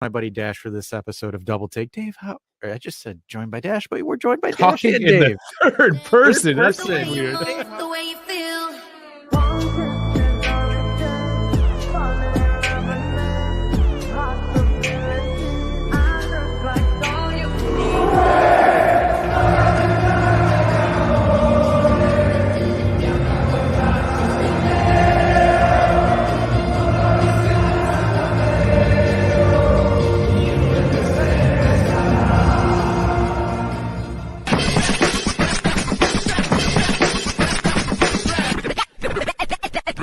My buddy Dash for this episode of Double Take. Dave, I just said joined by Dash, but we're joined by Dash Talking and in Dave. the third person. That's person. so weird. The way you feel.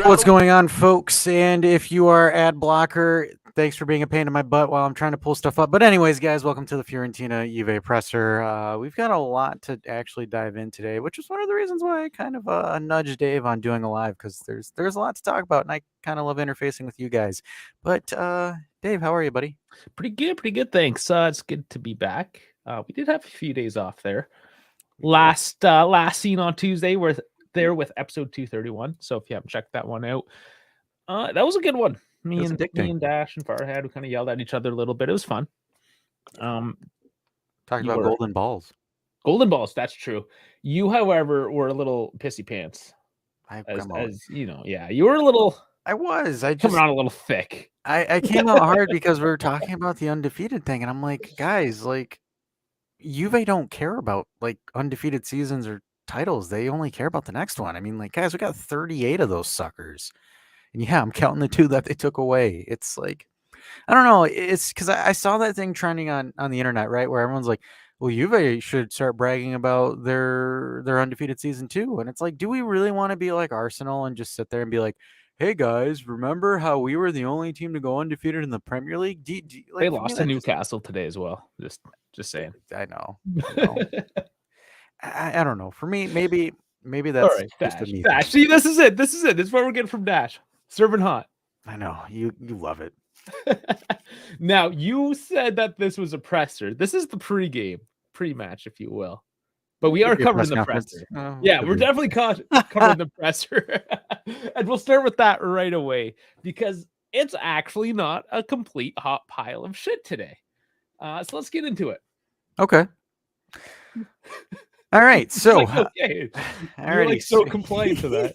What's going on, folks? And if you are ad blocker, thanks for being a pain in my butt while I'm trying to pull stuff up. But anyways, guys, welcome to the Fiorentina Juve presser. We've got a lot to actually dive in today, which is one of the reasons why I kind of nudged Dave on doing a live, because there's a lot to talk about, and I kind of love interfacing with you guys. But Dave, how are you, buddy? Pretty good. Thanks. It's good to be back. We did have a few days off there. Last seen on Tuesday, we're there with episode 231. So if you haven't checked that one out, that was a good one. Me and Dash and Farhad, we kind of yelled at each other a little bit. It was fun. Talking about golden balls. Golden balls, that's true. You, however, were a little pissy pants. As you know, yeah, you were a little. I just coming on a little thick. I came out hard because we were talking about the undefeated thing, and I'm like, guys, like, Juve don't care about like undefeated seasons or titles. They only care about the next one. I mean, like, guys, we got 38 of those suckers. And yeah, I'm counting the 2 that they took away. It's like, I don't know. It's because I saw that thing trending on the internet, right? Where everyone's like, well, Juve should start bragging about their undefeated season too. And it's like, do we really want to be like Arsenal and just sit there and be like, hey guys, remember how we were the only team to go undefeated in the Premier League? They lost to Newcastle today as well. Just saying. I know. I don't know. For me, maybe that's all right, just a me. Dash. See, this is it. This is what we're getting from Dash. Serving hot. I know. You love it. Now, you said that this was a presser. This is the pre-match, if you will. But we are covering the presser. Oh, yeah, we're definitely covering the presser. And we'll start with that right away, because it's actually not a complete hot pile of shit today. So let's get into it. Okay. All right. So, like, okay. You're like so compliant to that.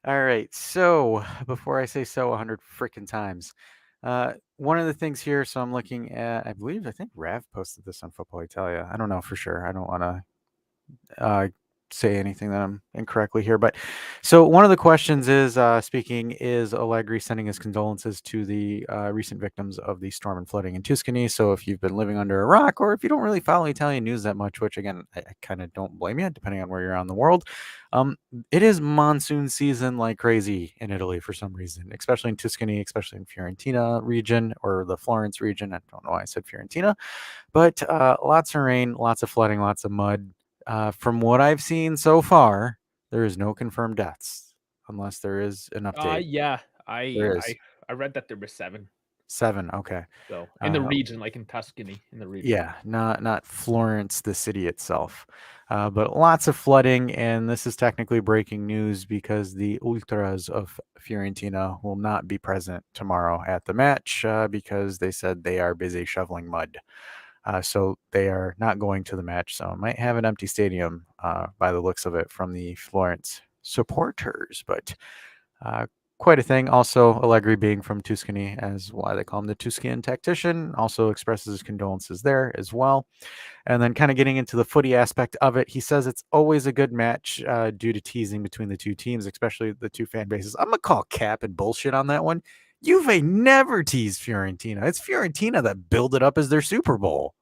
All right. So before I say so 100 freaking times, one of the things here. So I'm looking at, I think Rav posted this on Football Italia. I don't know for sure. I don't want to say anything that I'm incorrectly here, but so one of the questions is is Allegri sending his condolences to the recent victims of the storm and flooding in Tuscany. So if you've been living under a rock, or if you don't really follow Italian news that much, which again, I kind of don't blame you, depending on where you're on the world, it is monsoon season like crazy in Italy for some reason, especially in Tuscany, especially in Fiorentina region, or the Florence region. I don't know why I said Fiorentina, but lots of rain, lots of flooding, lots of mud. From what I've seen so far, there is no confirmed deaths, unless there is an update. Yeah, I read that there were 7. 7, okay. So in the region, like in Tuscany, in the region. Yeah, not Florence, the city itself, but lots of flooding, and this is technically breaking news because the Ultras of Fiorentina will not be present tomorrow at the match because they said they are busy shoveling mud. So they are not going to the match. So might have an empty stadium by the looks of it from the Florence supporters, but quite a thing. Also, Allegri being from Tuscany, as why they call him the Tuscan tactician, also expresses his condolences there as well. And then kind of getting into the footy aspect of it, he says it's always a good match due to teasing between the two teams, especially the two fan bases. I'm going to call cap and bullshit on that one. Juve never teased Fiorentina. It's Fiorentina that built it up as their Super Bowl.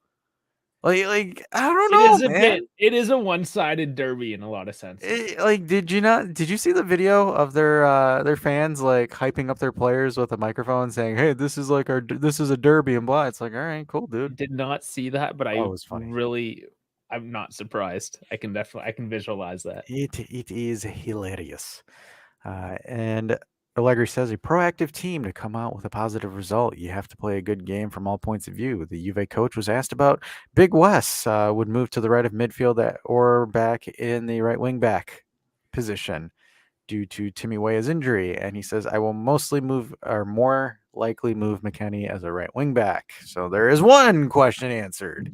Like I don't know, man. It is a one-sided derby in a lot of sense. Did you see the video of their fans like hyping up their players with a microphone saying, "Hey, this is a derby and blah." It's like, all right, cool, dude. Did not see that, but I'm not surprised. I can visualize that. It is hilarious, and Allegri says a proactive team to come out with a positive result. You have to play a good game from all points of view. The Juve coach was asked about Big Wes would move to the right of midfield or back in the right wing back position. due to Timmy Weah's injury. And he says, I will more likely move McKennie as a right wing back. So there is one question answered.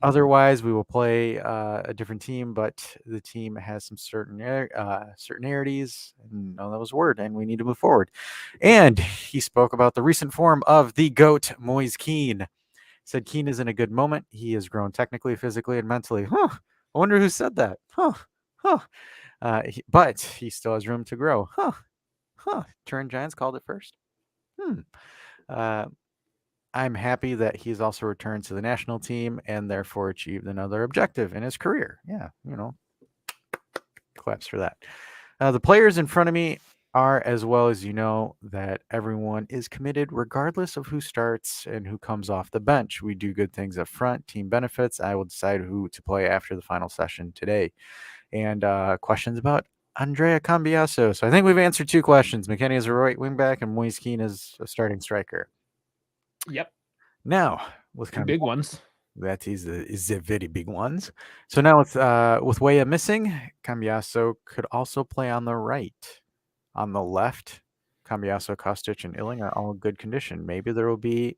Otherwise, we will play a different team, but the team has some certainties. No, that was a word, and we need to move forward. And he spoke about the recent form of the GOAT, Moise Kean. Said Kean is in a good moment. He has grown technically, physically, and mentally. I wonder who said that. But he still has room to grow. Turin Giants called it first. I'm happy that he's also returned to the national team and therefore achieved another objective in his career. Yeah, claps for that. The players in front of me are, as well as that everyone is committed regardless of who starts and who comes off the bench. We do good things up front, team benefits. I will decide who to play after the final session today. And questions about Andrea Cambiaso. So I think we've answered 2 questions. McKennie is a right wing back and Moise Kean is a starting striker. Yep. Now, with kind of big ones. That is the very big ones. So now with Weah missing, Cambiaso could also play on the right. On the left, Cambiaso, Kostic, and Illing are all in good condition. Maybe there will be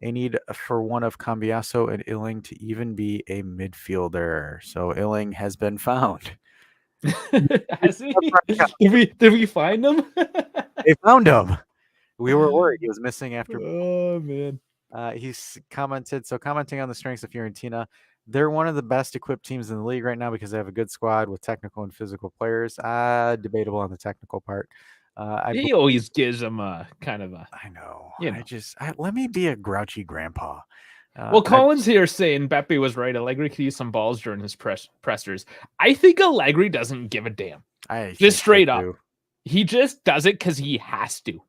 a need for one of Cambiaso and Illing to even be a midfielder. So Illing has been found. Has he? Did we find him? They found him. We were worried he was missing after. Oh man. He's commenting on the strengths of Fiorentina. They're one of the best equipped teams in the league right now because they have a good squad with technical and physical players. Debatable on the technical part. He always gives them a kind of a. I know. Let me be a grouchy grandpa. Well, Colin's here saying Beppe was right. Allegri could use some balls during his pressers. I think Allegri doesn't give a damn. Just straight up. He just does it because he has to.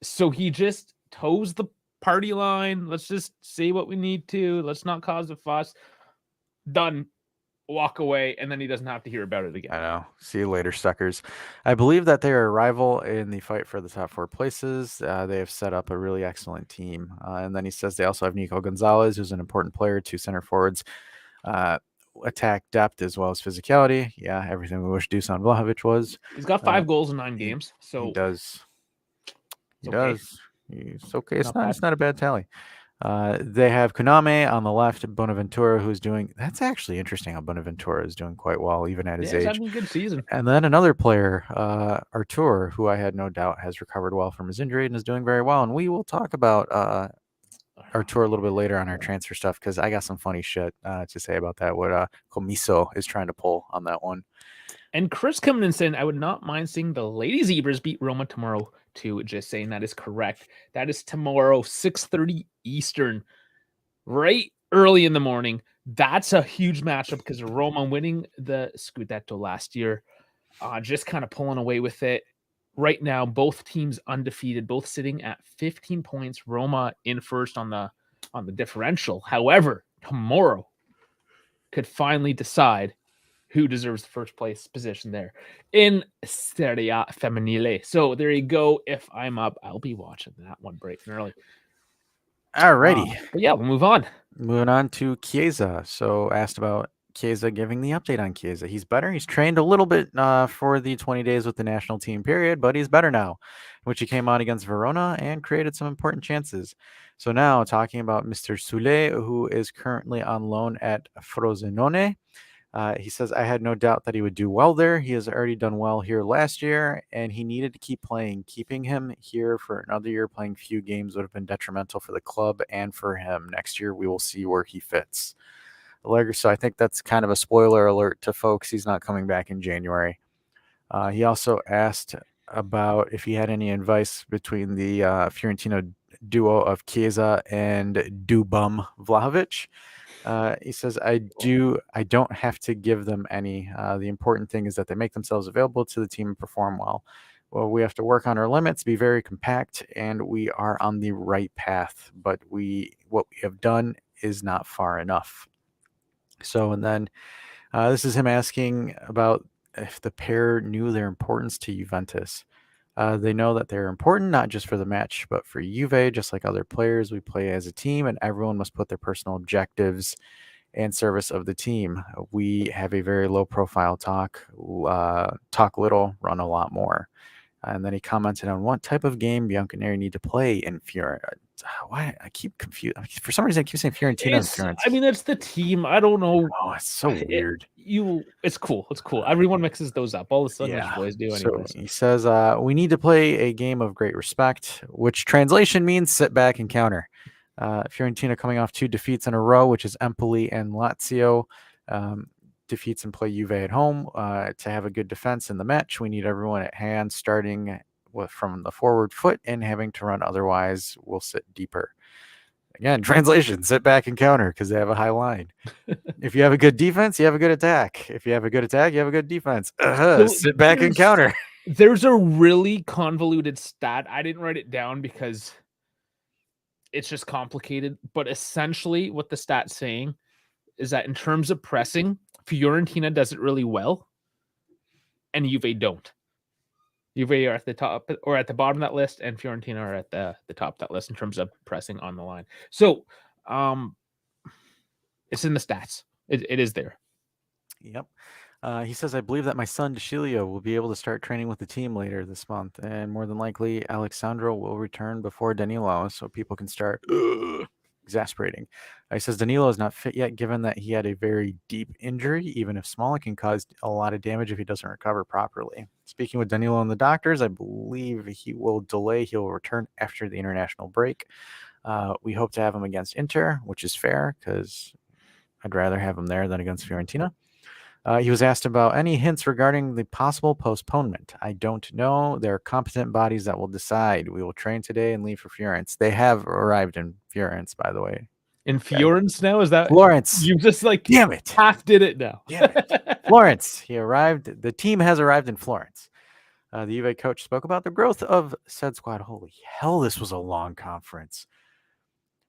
So he just toes the party line. Let's just say what we need to. Let's not cause a fuss. Done. Walk away, and then he doesn't have to hear about it again. I know. See you later, suckers. I believe that they are a rival in the fight for the top 4 places. They have set up a really excellent team. And then he says they also have Nico Gonzalez, who's an important player, 2 center forwards, attack depth as well as physicality. Yeah, everything we wish Dusan Vlahovic was. He's got 5 goals in 9 games. So he does. He does. It's okay. It's not a bad tally. They have Koname on the left, Bonaventura, who's doing. That's actually interesting how Bonaventura is doing quite well, even at his age. He's having a good season. And then another player, Artur, who I had no doubt has recovered well from his injury and is doing very well. And we will talk about Artur a little bit later on our transfer stuff because I got some funny shit to say about that. What Comiso is trying to pull on that one. And Chris coming in saying, I would not mind seeing the Lady Zebras beat Roma tomorrow, too. Just saying that is correct. That is tomorrow, 6:30 Eastern, right early in the morning. That's a huge matchup because Roma winning the Scudetto last year, just kind of pulling away with it. Right now, both teams undefeated, both sitting at 15 points. Roma in first on the differential. However, tomorrow could finally decide who deserves the first place position there in Serie A Femminile. So there you go. If I'm up, I'll be watching that one bright and early. Alrighty. But yeah, we'll move on. Moving on to Chiesa. So asked about Chiesa, giving the update on Chiesa. He's better. He's trained a little bit for the 20 days with the national team period, but he's better now, which he came on against Verona and created some important chances. So now talking about Mr. Sule, who is currently on loan at Frosinone. He says, I had no doubt that he would do well there. He has already done well here last year, and he needed to keep playing. Keeping him here for another year, playing few games would have been detrimental for the club and for him. Next year, we will see where he fits. So I think that's kind of a spoiler alert to folks. He's not coming back in January. He also asked about if he had any advice between the Fiorentina duo of Chiesa and Dubum Vlahovic. He says, I don't have to give them any. The important thing is that they make themselves available to the team and perform well. Well, we have to work on our limits, be very compact, and we are on the right path. But what we have done is not far enough. So, and then this is him asking about if the pair knew their importance to Juventus. They know that they're important, not just for the match, but for Juve, just like other players. We play as a team, and everyone must put their personal objectives and service of the team. We have a very low profile talk little, run a lot more. And then he commented on what type of game Bianconeri need to play in Fiorentina. Why I keep confused. For some reason, I keep saying Fiorentina and Fiorentina. I mean, it's the team. I don't know. Oh, it's so weird. It's cool. It's cool. Everyone mixes those up. All the Sunday boys do, anyways. So he says, we need to play a game of great respect, which translation means sit back and counter. Fiorentina coming off 2 defeats in a row, which is Empoli and Lazio. Defeats and play Juve at home. To have a good defense in the match, we need everyone at hand, starting from the forward foot and having to run. Otherwise, we'll sit deeper. Again, translation, sit back and counter because they have a high line. If you have a good defense, you have a good attack. If you have a good attack, you have a good defense. Sit back and counter. There's a really convoluted stat. I didn't write it down because it's just complicated. But essentially what the stat's saying is that in terms of pressing, Fiorentina does it really well, and Juve don't. Juve are at the top or at the bottom of that list, and Fiorentina are at the top of that list in terms of pressing on the line. So it's in the stats. It is there. Yep. He says, I believe that my son, Decilio, will be able to start training with the team later this month, and more than likely, Alexandro will return before Danilo, so people can start exasperating. He says Danilo is not fit yet, given that he had a very deep injury. Even if small, it can cause a lot of damage if he doesn't recover properly. Speaking with Danilo and the doctors, I believe he will delay. He will return after the international break. We hope to have him against Inter, which is fair because I'd rather have him there than against Fiorentina. He was asked about any hints regarding the possible postponement. I don't know. There are competent bodies that will decide. We will train today and leave for Florence. They have arrived in Florence, by the way. In Florence now? Is that Florence? You just damn it. Half did it now. Damn it. Florence. He arrived. The team has arrived in Florence. The Juve coach spoke about the growth of said squad. Holy hell, this was a long conference.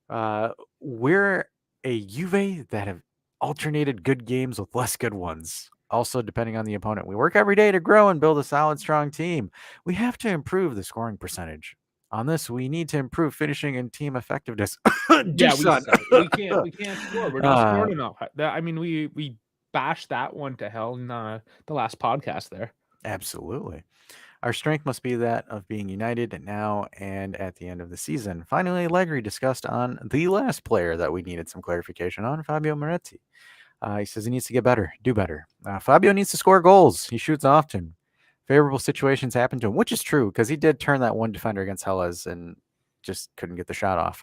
We're a Juve that have alternated good games with less good ones. Also, depending on the opponent, we work every day to grow and build a solid, strong team. We have to improve the scoring percentage. On this, we need to improve finishing and team effectiveness. We can't score. We're not scoring enough. I mean, we bashed that one to hell in the last podcast there. Absolutely. Our strength must be that of being united now and at the end of the season. Finally, Allegri discussed on the last player that we needed some clarification on, Fabio Moretti. He says he needs to get better, do better. Fabio needs to score goals. He shoots often. Favorable situations happen to him, which is true because he did turn that one defender against Hellas and just couldn't get the shot off.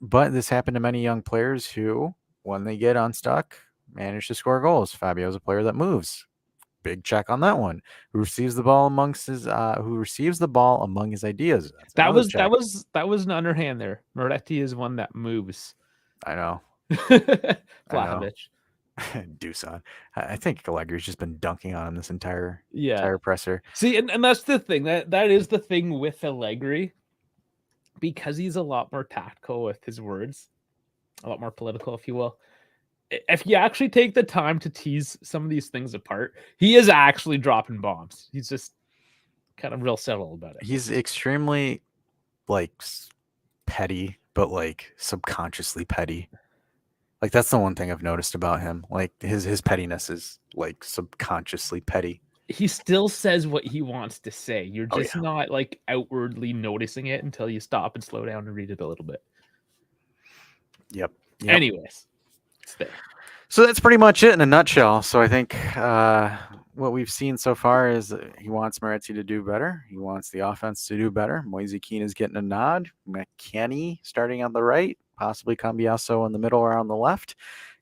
But this happened to many young players who, when they get unstuck, manage to score goals. Fabio's a player that moves. Big check on that one. Who receives the ball among his ideas. That was an underhand there. Moretti is one that moves. I know. Vlahovic. Dusan. I think Allegri's just been dunking on him this entire presser. See, and that's the thing. That is the thing with Allegri, because he's a lot more tactful with his words, a lot more political, if you will. If you actually take the time to tease some of these things apart, he is actually dropping bombs. He's just kind of real subtle about it. He's extremely petty, but subconsciously petty. That's the one thing I've noticed about him. His pettiness is subconsciously petty. He still says what he wants to say. You're just not outwardly noticing it until you stop and slow down and read it a little bit. Yep. Anyways, it's there. So that's pretty much it in a nutshell. So I think what we've seen so far is he wants Moretti to do better. He wants the offense to do better. Moise Keane is getting a nod. McKennie starting on the right, possibly Cambiaso in the middle or on the left.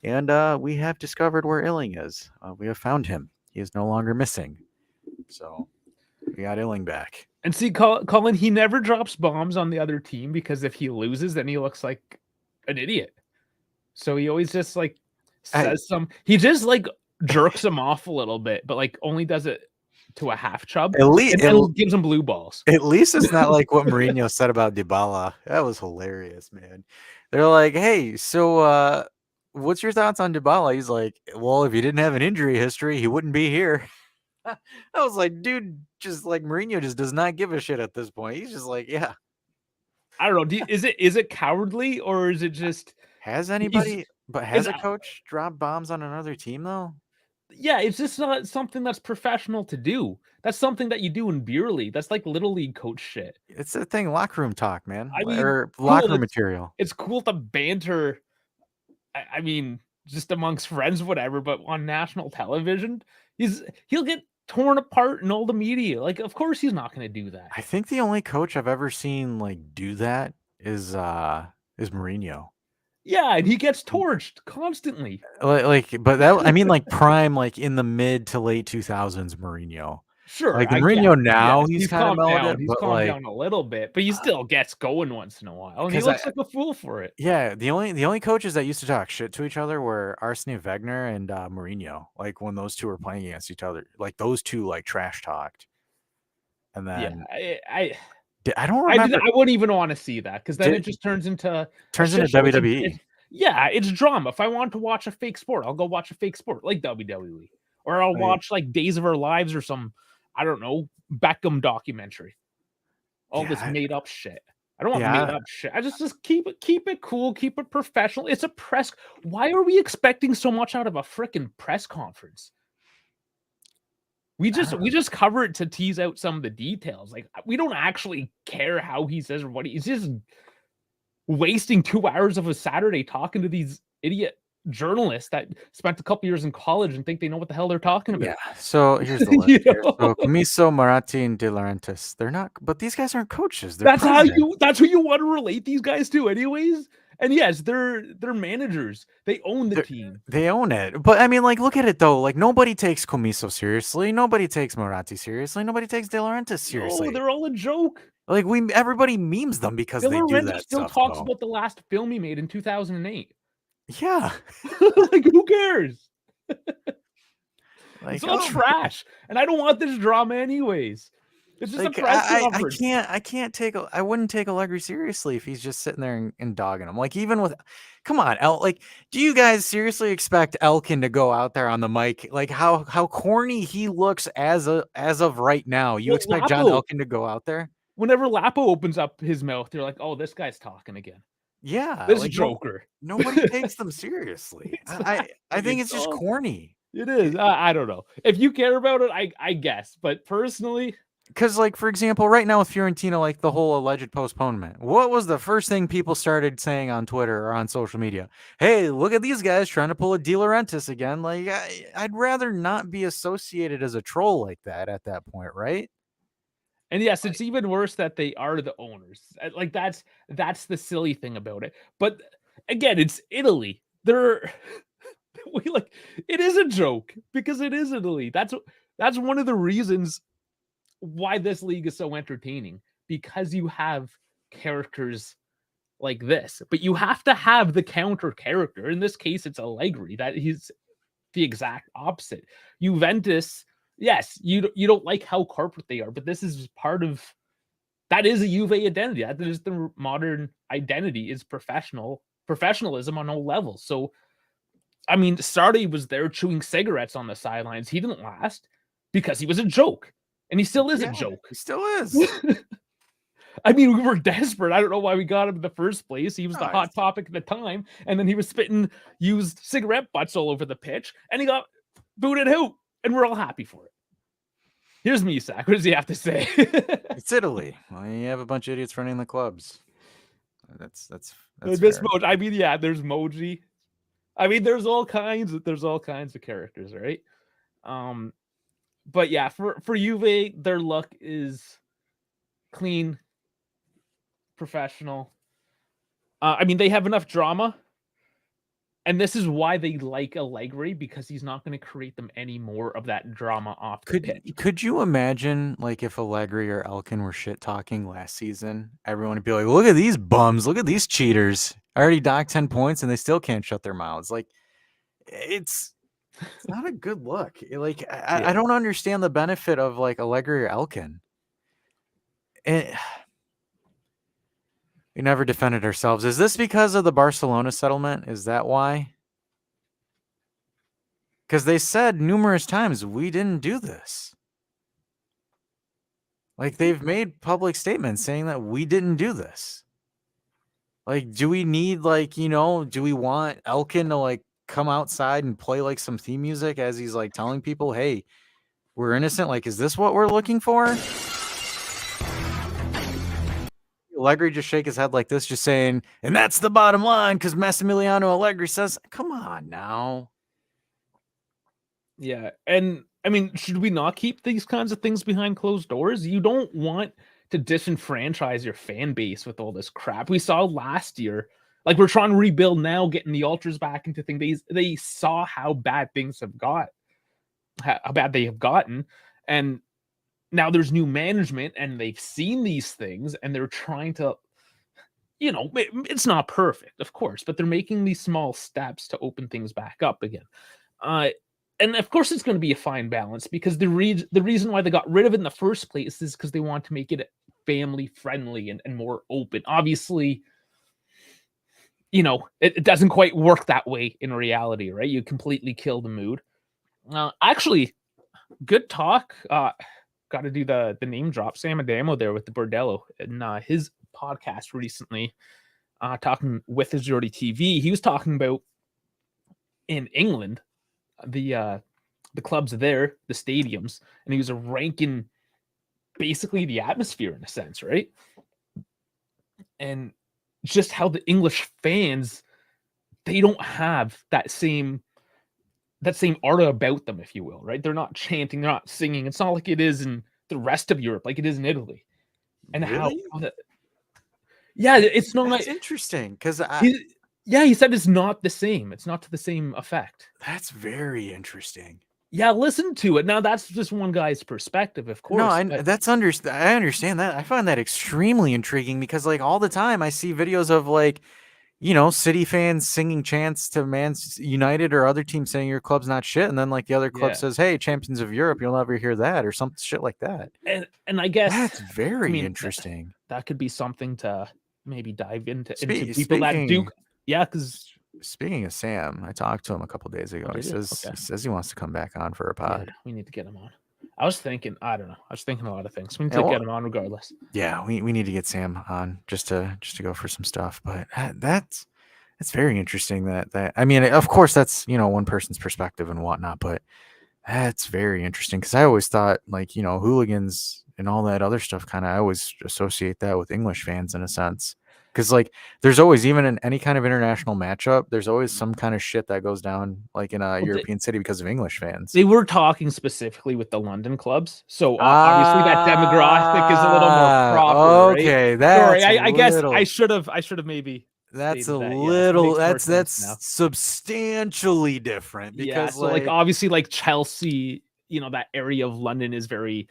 And we have discovered where Illing is. We have found him. He is no longer missing. So we got Illing back. And see, Colin, he never drops bombs on the other team because if he loses, then he looks like an idiot. So he always just says he just jerks him off a little bit, but only does it to a half chub. At least and gives him blue balls. At least it's not like what Mourinho said about Dybala. That was hilarious, man. They're like, hey, so what's your thoughts on Dybala? He's like, well, if he didn't have an injury history, he wouldn't be here. I was like, dude, just Mourinho just does not give a shit at this point. He's just like, yeah. I don't know. Is it cowardly or is it just has anybody But has a coach dropped bombs on another team though? Yeah, it's just not something that's professional to do. That's something that you do in beer league. That's like little league coach shit. It's a thing, locker room talk, man, I mean, or locker cool. room material. It's cool to banter. I mean, just amongst friends, whatever. But on national television, he'll get torn apart in all the media. Like, of course, he's not going to do that. I think the only coach I've ever seen like do that is Mourinho. Yeah, and he gets torched constantly. But that I mean, like prime, like in the mid to late 2000s, Mourinho. Sure, Like Mourinho now, he's kind of calmed mellowed down. it, He's but calmed like down a little bit, but he still gets going once in a while, and he 'cause looks like a fool for it. yeah, the only coaches that used to talk shit to each other were Arsene Wenger and Mourinho. Like when those two were playing against each other, like those two like trash talked. And Yeah, then I don't remember. I wouldn't even want to see that because then it just turns into a shit show. WWE. Yeah, it's drama. If I want to watch a fake sport, I'll go watch a fake sport like WWE, or I'll watch like Days of Our Lives or some, I don't know, Beckham documentary. All this made up shit. I don't want made up shit. I just keep it cool, keep it professional. It's a press. Why are we expecting so much out of a freaking press conference? We just cover it to tease out some of the details. Like, we don't actually care how he says or what he's just wasting 2 hours of a Saturday talking to these idiot journalists that spent a couple years in college and think they know what the hell they're talking about. Yeah. So here's the list. Here. So Comiso, Maratti, and De Laurentiis. They're not, but these guys aren't coaches. They're that's who you want to relate these guys to, anyways. And yes, they're managers. They own the team. They own it. But I mean, like, look at it though. Like, nobody takes Comiso seriously. Nobody takes Maratti seriously. Nobody takes De Laurentiis seriously. No, they're all a joke. Like, everybody memes them because they do that still stuff. Talks about the last film he made in 2008. Yeah. Like, who cares? Like, it's all trash, and I don't want this drama anyways. It's just like, a press conference. I wouldn't take Allegri seriously if he's just sitting there and dogging him. Like, even with, come on, like, do you guys seriously expect Elkin to go out there on the mic? Like, how corny he looks as of right now. You expect John Elkin to go out there? Whenever Lapo opens up his mouth, you're like, oh, this guy's talking again. Yeah, this joker. Nobody takes them seriously. I think it's just corny. It is. I don't know. If you care about it, I guess. But personally, because, like, for example, right now with Fiorentina, like the whole alleged postponement, what was the first thing people started saying on Twitter or on social media? Hey, look at these guys trying to pull a De Laurentiis again. Like, I'd rather not be associated as a troll like that at that point, right? And yes, it's even worse that they are the owners. Like, that's the silly thing about it. But again, it's Italy. It is a joke because it is Italy. That's one of the reasons why this league is so entertaining, because you have characters like this, but you have to have the counter character. In this case, it's Allegri. That he's the exact opposite. Juventus, yes, you don't like how corporate they are, but this is that is a Juve identity. That is the modern identity, is professionalism on all levels. So, I mean, Sarri was there chewing cigarettes on the sidelines. He didn't last because he was a joke. And he still is a joke. He still is. I mean, we were desperate. I don't know why we got him in the first place. He was the hot topic at the time. And then he was spitting used cigarette butts all over the pitch. And he got booted out. And we're all happy for it. Here's Misak. What does he have to say? It's Italy. Well, you have a bunch of idiots running the clubs. That's I mean, yeah, there's Moji. I mean, there's all kinds of characters, right? But yeah, for Juve, their luck is clean, professional. I mean, they have enough drama, and this is why they like Allegri, because he's not going to create them any more of that drama off the pitch. Could you imagine, like, if Allegri or Elkin were shit talking last season? Everyone would be like, "Look at these bums! Look at these cheaters! I already docked 10 points, and they still can't shut their mouths." Like, it's not a good look. Like, I don't understand the benefit of, like, Allegri or Elkin. We never defended ourselves. Is this because of the Barcelona settlement? Is that why? Because they said numerous times, we didn't do this. Like, they've made public statements saying that we didn't do this. Like, do we need, like, do we want Elkin to, like, come outside and play, like, some theme music as he's, like, telling people, hey, we're innocent? Like, is this what we're looking for? Allegri just shake his head like this, just saying, and that's the bottom line because Massimiliano Allegri says, come on now. Yeah. And I mean, should we not keep these kinds of things behind closed doors? You don't want to disenfranchise your fan base with all this crap. We saw last year, like we're trying to rebuild now, getting the ultras back into things. They saw how bad things have got, how bad they have gotten. And now there's new management and they've seen these things and they're trying to, it's not perfect, of course, but they're making these small steps to open things back up again. And of course, it's going to be a fine balance because the reason why they got rid of it in the first place is because they want to make it family friendly and more open. Obviously, it doesn't quite work that way in reality, right? You completely kill the mood. Actually, good talk. Got to do the name drop. Sam Adamo there with the Bordello and his podcast recently, talking with Azurity TV. He was talking about in England, the clubs there, the stadiums, and he was ranking basically the atmosphere in a sense, right? And just how the English fans, they don't have that same aura about them, if you will, right? They're not chanting, they're not singing. It's not like it is in the rest of Europe, like it is in Italy. And really? Yeah, it's not. That's interesting because he said it's not the same. It's not to the same effect. That's very interesting. Yeah, listen to it. Now that's just one guy's perspective, of course. No, I understand that. I find that extremely intriguing because, like, all the time I see videos of, like, City fans singing chants to Man United or other teams saying your club's not shit, and then, like, the other club says, "Hey, champions of Europe, you'll never hear that," or some shit like that. And I guess that's very interesting. That could be something to maybe dive into people that do. Yeah, because speaking of Sam, I talked to him a couple days ago. He says he wants to come back on for a pod. Yeah, we need to get him on. I was thinking, I don't know. I was thinking a lot of things. We need to get him on regardless. Yeah, we need to get Sam on just to go for some stuff. But that's very interesting. That I mean, of course, that's one person's perspective and whatnot. But that's very interesting because I always thought, like, hooligans and all that other stuff. Kind of, I always associate that with English fans in a sense. Because, like, there's always, even in any kind of international matchup, there's always some kind of shit that goes down, like, in a European city because of English fans. They were talking specifically with the London clubs, so obviously that demographic is a little more proper. Okay, right? that's sorry. I guess I should have maybe. That's a little. That's substantially different because, so like obviously, like Chelsea, that area of London is very.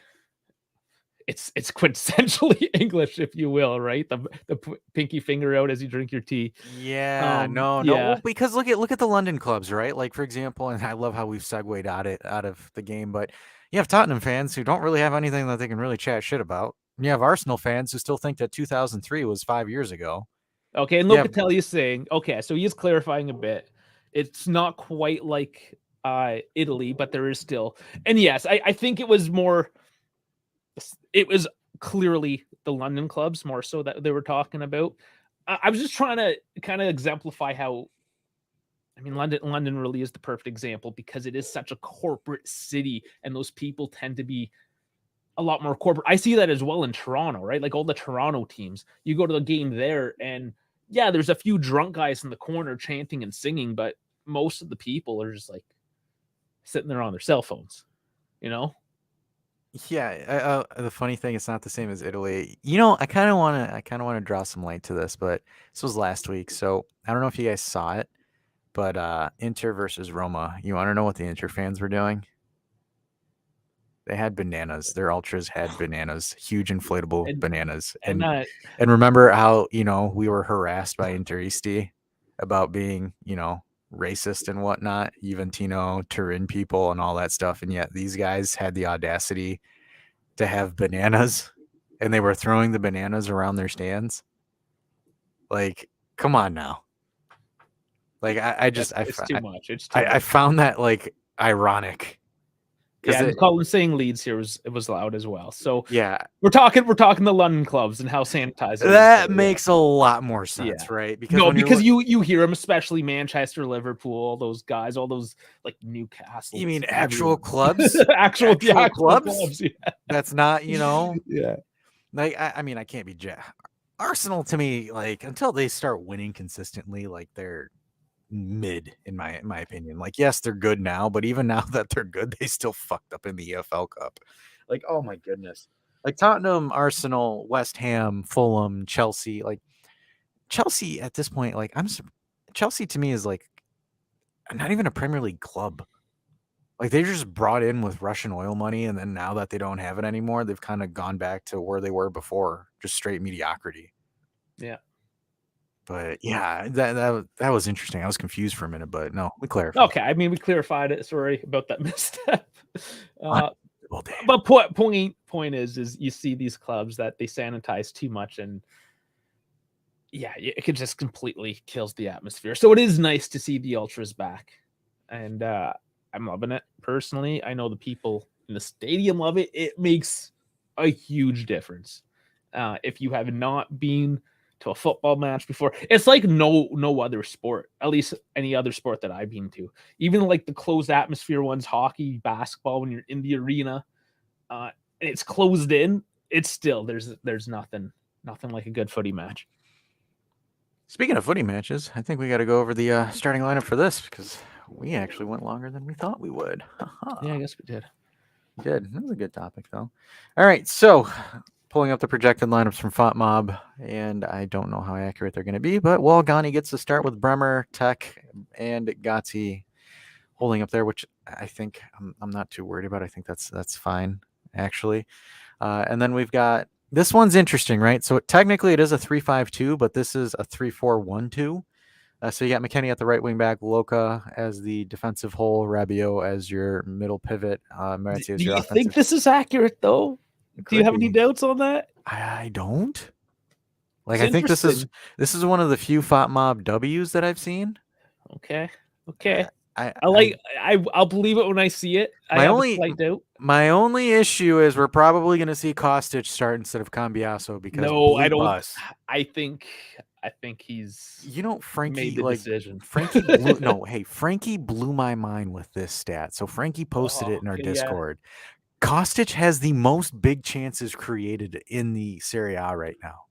It's quintessentially English, if you will, right? The pinky finger out as you drink your tea. Yeah, no. Well, because look at the London clubs, right? Like, for example, and I love how we've segued out of the game, but you have Tottenham fans who don't really have anything that they can really chat shit about. And you have Arsenal fans who still think that 2003 was 5 years ago. Okay, and Locatelli is saying, okay, so he is clarifying a bit. It's not quite like Italy, but there is still, and yes, I think it was more. It was clearly the London clubs more so that they were talking about. I was just trying to kind of exemplify how, I mean, London really is the perfect example because it is such a corporate city and those people tend to be a lot more corporate. I see that as well in Toronto, right? Like all the Toronto teams, you go to the game there and yeah, there's a few drunk guys in the corner chanting and singing, but most of the people are just like sitting there on their cell phones, Yeah, the funny thing, it's not the same as Italy. I kind of want to draw some light to this, but this was last week, so I don't know if you guys saw it, but Inter versus Roma. You want to know what the Inter fans were doing? They had bananas. Their ultras had bananas, huge inflatable bananas. And remember how, we were harassed by Interisti about being, racist and whatnot, Juventino, Turin people and all that stuff. And yet these guys had the audacity to have bananas and they were throwing the bananas around their stands. Like, come on now. Like, it's too much. It's too much. I found that, like, ironic. Yeah, and Colin saying Leeds here was loud as well. So yeah, we're talking the London clubs and how sanitized. That makes a lot more sense, right? Because you hear them, especially Manchester, Liverpool, those guys, all those like Newcastle. You mean actual clubs? actual clubs. Yeah. That's not, Yeah. Like I mean, I can't be Arsenal to me, like until they start winning consistently, like they're mid in my opinion. Like yes, they're good now, but even now that they're good, they still fucked up in the EFL Cup. Like oh my goodness. Like Tottenham, Arsenal, West Ham, Fulham, Chelsea, like Chelsea at this point, like Chelsea to me is like not even a Premier League club. Like they just brought in with Russian oil money, and then now that they don't have it anymore, they've kind of gone back to where they were before, just straight mediocrity. Yeah. But yeah, that was interesting. I was confused for a minute, but no, we clarified. Okay, I mean we clarified it. Sorry about that misstep. But point is you see these clubs that they sanitize too much, and yeah, it could just completely kills the atmosphere. So it is nice to see the ultras back, and I'm loving it personally. I know the people in the stadium love it. It makes a huge difference. If you have not been to a football match before, it's like no other sport, at least any other sport that I've been to. Even like the closed atmosphere ones, hockey, basketball, when you're in the arena, and it's closed in, it's still there's nothing like a good footy match. Speaking of footy matches, I think we got to go over the starting lineup for this because we actually went longer than we thought we would. Yeah, I guess we did. We did. That was a good topic, though. All right, so pulling up the projected lineups from FOTMob, and I don't know how accurate they're going to be, but Walgani gets to start with Bremer, Tech, and Gatti holding up there, which I think I'm not too worried about. I think that's fine, actually. And then we've got this one's interesting, right? So technically it is a 3-5-2, but this is a 3-4-1-2. So you got McKennie at the right wing back, Loca as the defensive hole, Rabiot as your middle pivot, Moretti as your offensive. Do you think this is accurate, though? Do you have any doubts on that? I don't. Like I think this is one of the few FOTMob W's that I've seen. Okay. I'll believe it when I see it. I have a slight doubt. My only issue is we're probably going to see Kostic start instead of Cambiaso because I don't. Bus. I think he's Frankie made the decision. Frankie blew, Frankie blew my mind with this stat. So Frankie posted it in our Discord. Yeah. Kostic has the most big chances created in the Serie A right now.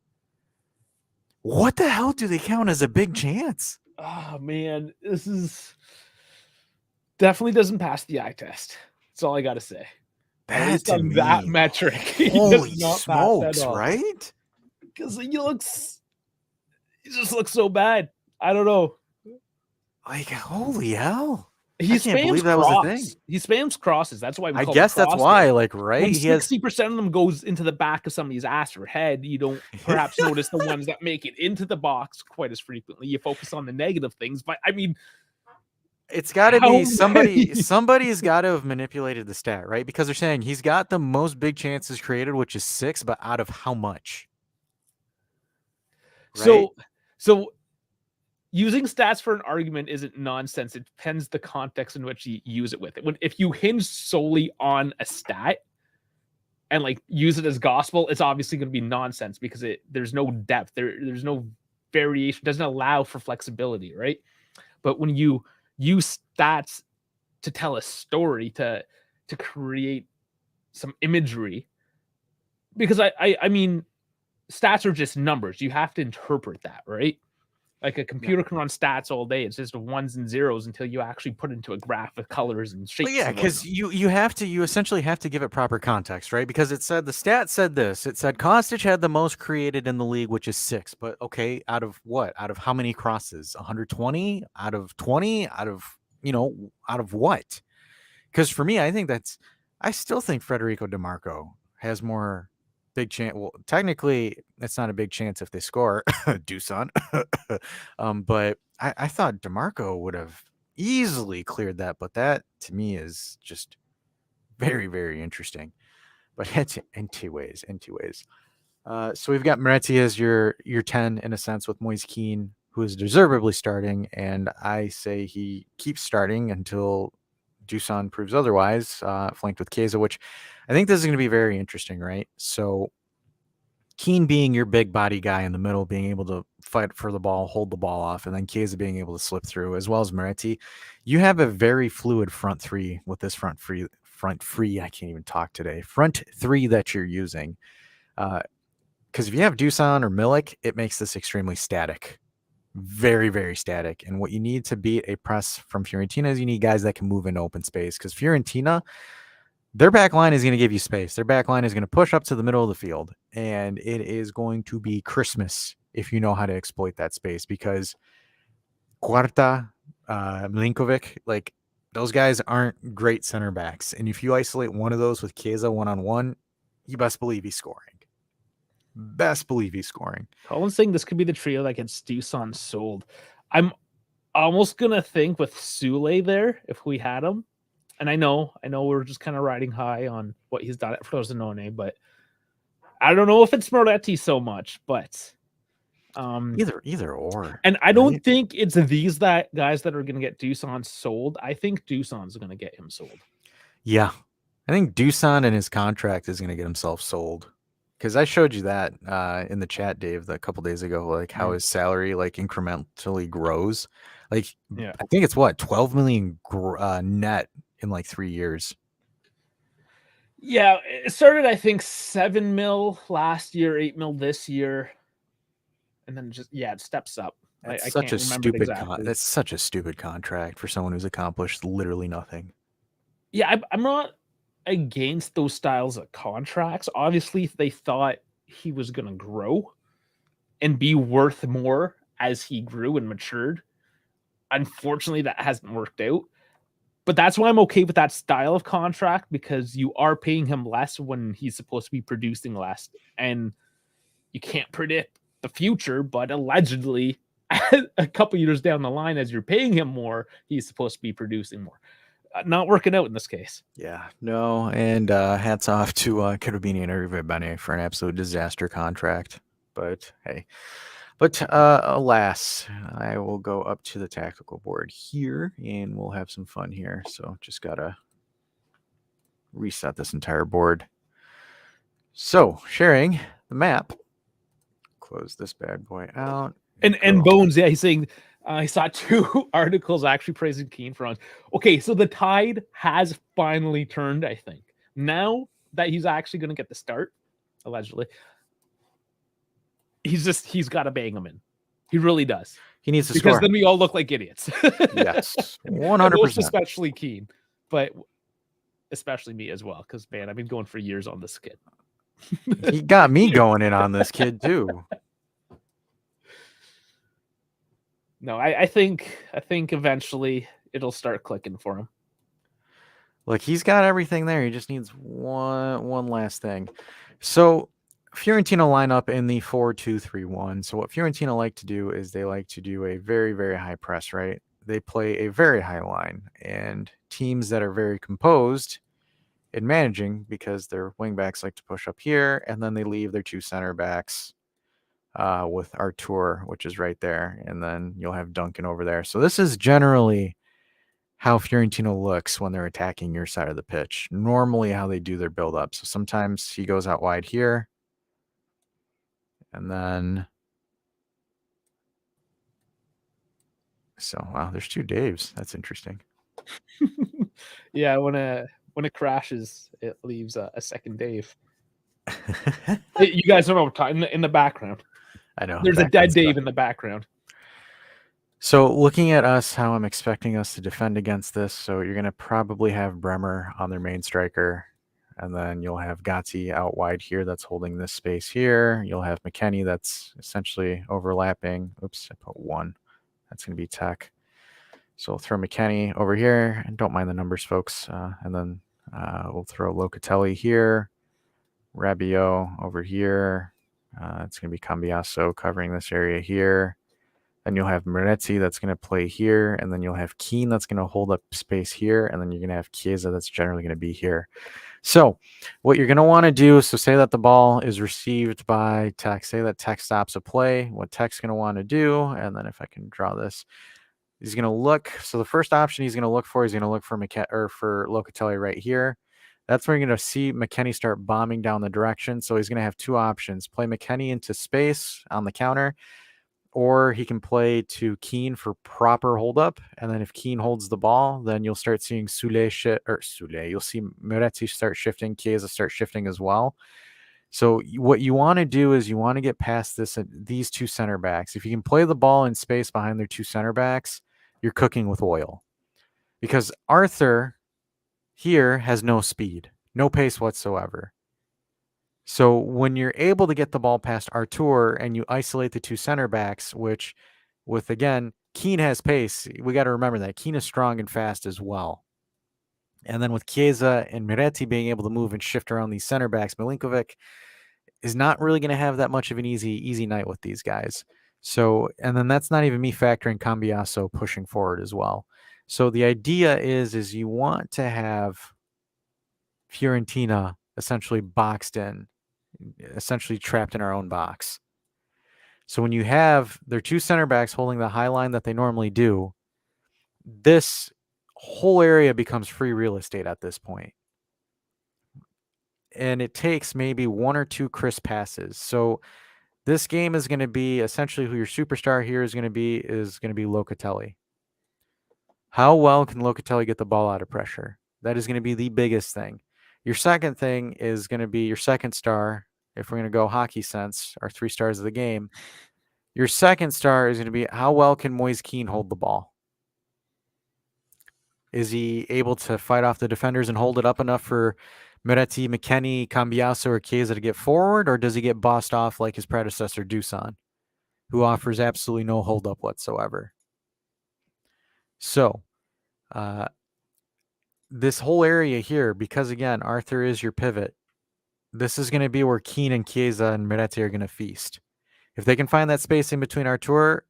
What the hell do they count as a big chance? Oh man, this is definitely doesn't pass the eye test. That's all I got to say. That's on that metric. Holy smokes, right? Because he just looks so bad. I don't know. Like, holy hell. I can't believe that was the thing. He spams crosses. That's why I guess that's why, like, right? When 60% of them goes into the back of somebody's ass or head, you don't perhaps notice the ones that make it into the box quite as frequently. You focus on the negative things. But I mean, it's got to be somebody's got to have manipulated the stat, right? Because they're saying he's got the most big chances created, which is 6, but out of how much? Right? So using stats for an argument isn't nonsense. It depends the context in which you use it with. If you hinge solely on a stat and like use it as gospel, it's obviously going to be nonsense because there's no depth. There's no variation. It doesn't allow for flexibility, right? But when you use stats to tell a story, to create some imagery, because I mean, stats are just numbers. You have to interpret that, right? Like a computer can run stats all day. It's just ones and zeros until you actually put it into a graph with colors and shapes. Well, yeah, because you essentially have to give it proper context, right? Because it said the stat said this. It said Kostic had the most created in the league, which is 6. But okay, out of what? Out of how many crosses? 120? Out of 20? Out of what? Because for me, I still think Federico DiMarco has more big chance. Well, technically, it's not a big chance if they score, Dusan. But I thought DiMarco would have easily cleared that. But that to me is just very, very interesting. But in two ways. So we've got Moretti as your 10 in a sense with Moise Kean, who is deservedly starting, and I say he keeps starting until Dusan proves otherwise, flanked with Chiesa, which I think this is going to be very interesting, right? So Keane being your big body guy in the middle, being able to fight for the ball, hold the ball off, and then Chiesa being able to slip through, as well as Moretti. You have a very fluid front three with this front three. I can't even talk today. Front three that you're using. Because if you have Dusan or Milik, it makes this extremely static. Very, very static. And what you need to beat a press from Fiorentina is you need guys that can move in open space. Because Fiorentina, their back line is going to give you space. Their back line is going to push up to the middle of the field. And it is going to be Christmas if you know how to exploit that space. Because Quarta, Milinkovic, like those guys aren't great center backs. And if you isolate one of those with Chiesa one-on-one, you best believe he's scoring. Colin's saying this could be the trio that gets Dusan sold. I'm almost going to think with Sule there, if we had him. And I know we're just kind of riding high on what he's done at Frosinone, but I don't know if it's Moretti so much, but either or. And I don't think it's these guys that are going to get Dusan sold. I think Dusan's going to get him sold. Yeah. I think Dusan and his contract is going to get himself sold. Because I showed you that in the chat, Dave, a couple days ago, like how his salary like incrementally grows. Like, I think it's 12 million net in like 3 years. Yeah, it started, I think, 7 mil last year, 8 mil this year. And then just, it steps up. That's I such can't a remember stupid exactly. That's such a stupid contract for someone who's accomplished literally nothing. Yeah, I'm not against those styles of contracts. Obviously, if they thought he was going to grow and be worth more as he grew and matured, unfortunately, that hasn't worked out. But that's why I'm okay with that style of contract, because you are paying him less when he's supposed to be producing less. And you can't predict the future, but allegedly, a couple years down the line, as you're paying him more, he's supposed to be producing more. Not working out in this case. Yeah, no, and hats off to Cherubini and Arrivabene for an absolute disaster contract. But hey, alas, I will go up to the tactical board here, and we'll have some fun here. So just gotta reset this entire board. So sharing the map. Close this bad boy out. And Bones, he's saying I saw 2 articles actually praising Keane for us. Okay, so the tide has finally turned, I think. Now that he's actually going to get the start, allegedly, he's got to bang him in. He really does. He needs to because score. Then we all look like idiots. Yes, 100%. Especially Keane, but especially me as well, because, man, I've been going for years on this kid. He got me going in on this kid, too. No, I think eventually it'll start clicking for him. Look, he's got everything there. He just needs one last thing. So Fiorentina line up in the 4-2-3-1. So what Fiorentina like to do is they like to do a very, very high press, right? They play a very high line, and teams that are very composed in managing, because their wing backs like to push up here, and then they leave their 2 center backs with Artur, which is right there, and then you'll have Duncan over there. So this is generally how Fiorentina looks when they're attacking your side of the pitch. Normally how they do their build-up. So sometimes he goes out wide here, and then wow, there's 2 Daves. That's interesting. Yeah, when it crashes, it leaves a second Dave. You guys don't know what time in the background. I know. There's a dead Dave in the background. So looking at us, how I'm expecting us to defend against this. So you're going to probably have Bremer on their main striker, and then you'll have Gatti out wide here that's holding this space here. You'll have McKennie that's essentially overlapping. Oops, I put 1. That's going to be Tech. So we'll throw McKennie over here, and don't mind the numbers, folks. And then we'll throw Locatelli here, Rabiot over here. It's going to be Cambiasso covering this area here. Then you'll have Moretti that's going to play here, and then you'll have Keane that's going to hold up space here, and then you're going to have Chiesa that's generally going to be here. So what you're going to want to do, so say that the ball is received by Tech, say that Tech stops a play, what Tech's going to want to do, and then if I can draw this, He's going to look. So the first option he's going to look for for Locatelli right here. That's where you're going to see McKennie start bombing down the direction. So he's going to have two options: play McKennie into space on the counter, or he can play to Keane for proper hold up. And then if Keane holds the ball, then you'll start seeing you'll see Moretti start shifting, Chiesa start shifting as well. So what you want to do is you want to get past these two center backs. If you can play the ball in space behind their two center backs, you're cooking with oil. Because Arthur here has no speed, no pace whatsoever. So when you're able to get the ball past Artur and you isolate the two center backs, which again, Keane has pace. We got to remember that. Keane is strong and fast as well. And then with Chiesa and Miretti being able to move and shift around these center backs, Milinkovic is not really going to have that much of an easy night with these guys. So, and then that's not even me factoring Cambiaso pushing forward as well. So the idea is you want to have Fiorentina essentially boxed in, essentially trapped in our own box. So when you have their two center backs holding the high line that they normally do, this whole area becomes free real estate at this point. And it takes maybe one or two crisp passes. So this game is going to be essentially who your superstar here is going to be Locatelli. How well can Locatelli get the ball out of pressure? That is going to be the biggest thing. Your second thing is going to be your second star. If we're going to go hockey sense, our 3 stars of the game, your second star is going to be how well can Moise Keane hold the ball? Is he able to fight off the defenders and hold it up enough for Miretti, McKennie, Cambiaso, or Chiesa to get forward, or does he get bossed off like his predecessor, Dusan, who offers absolutely no hold up whatsoever? So, this whole area here, because again, Arthur is your pivot, this is going to be where Keane and Chiesa and Miretti are going to feast. If they can find that space in between Artur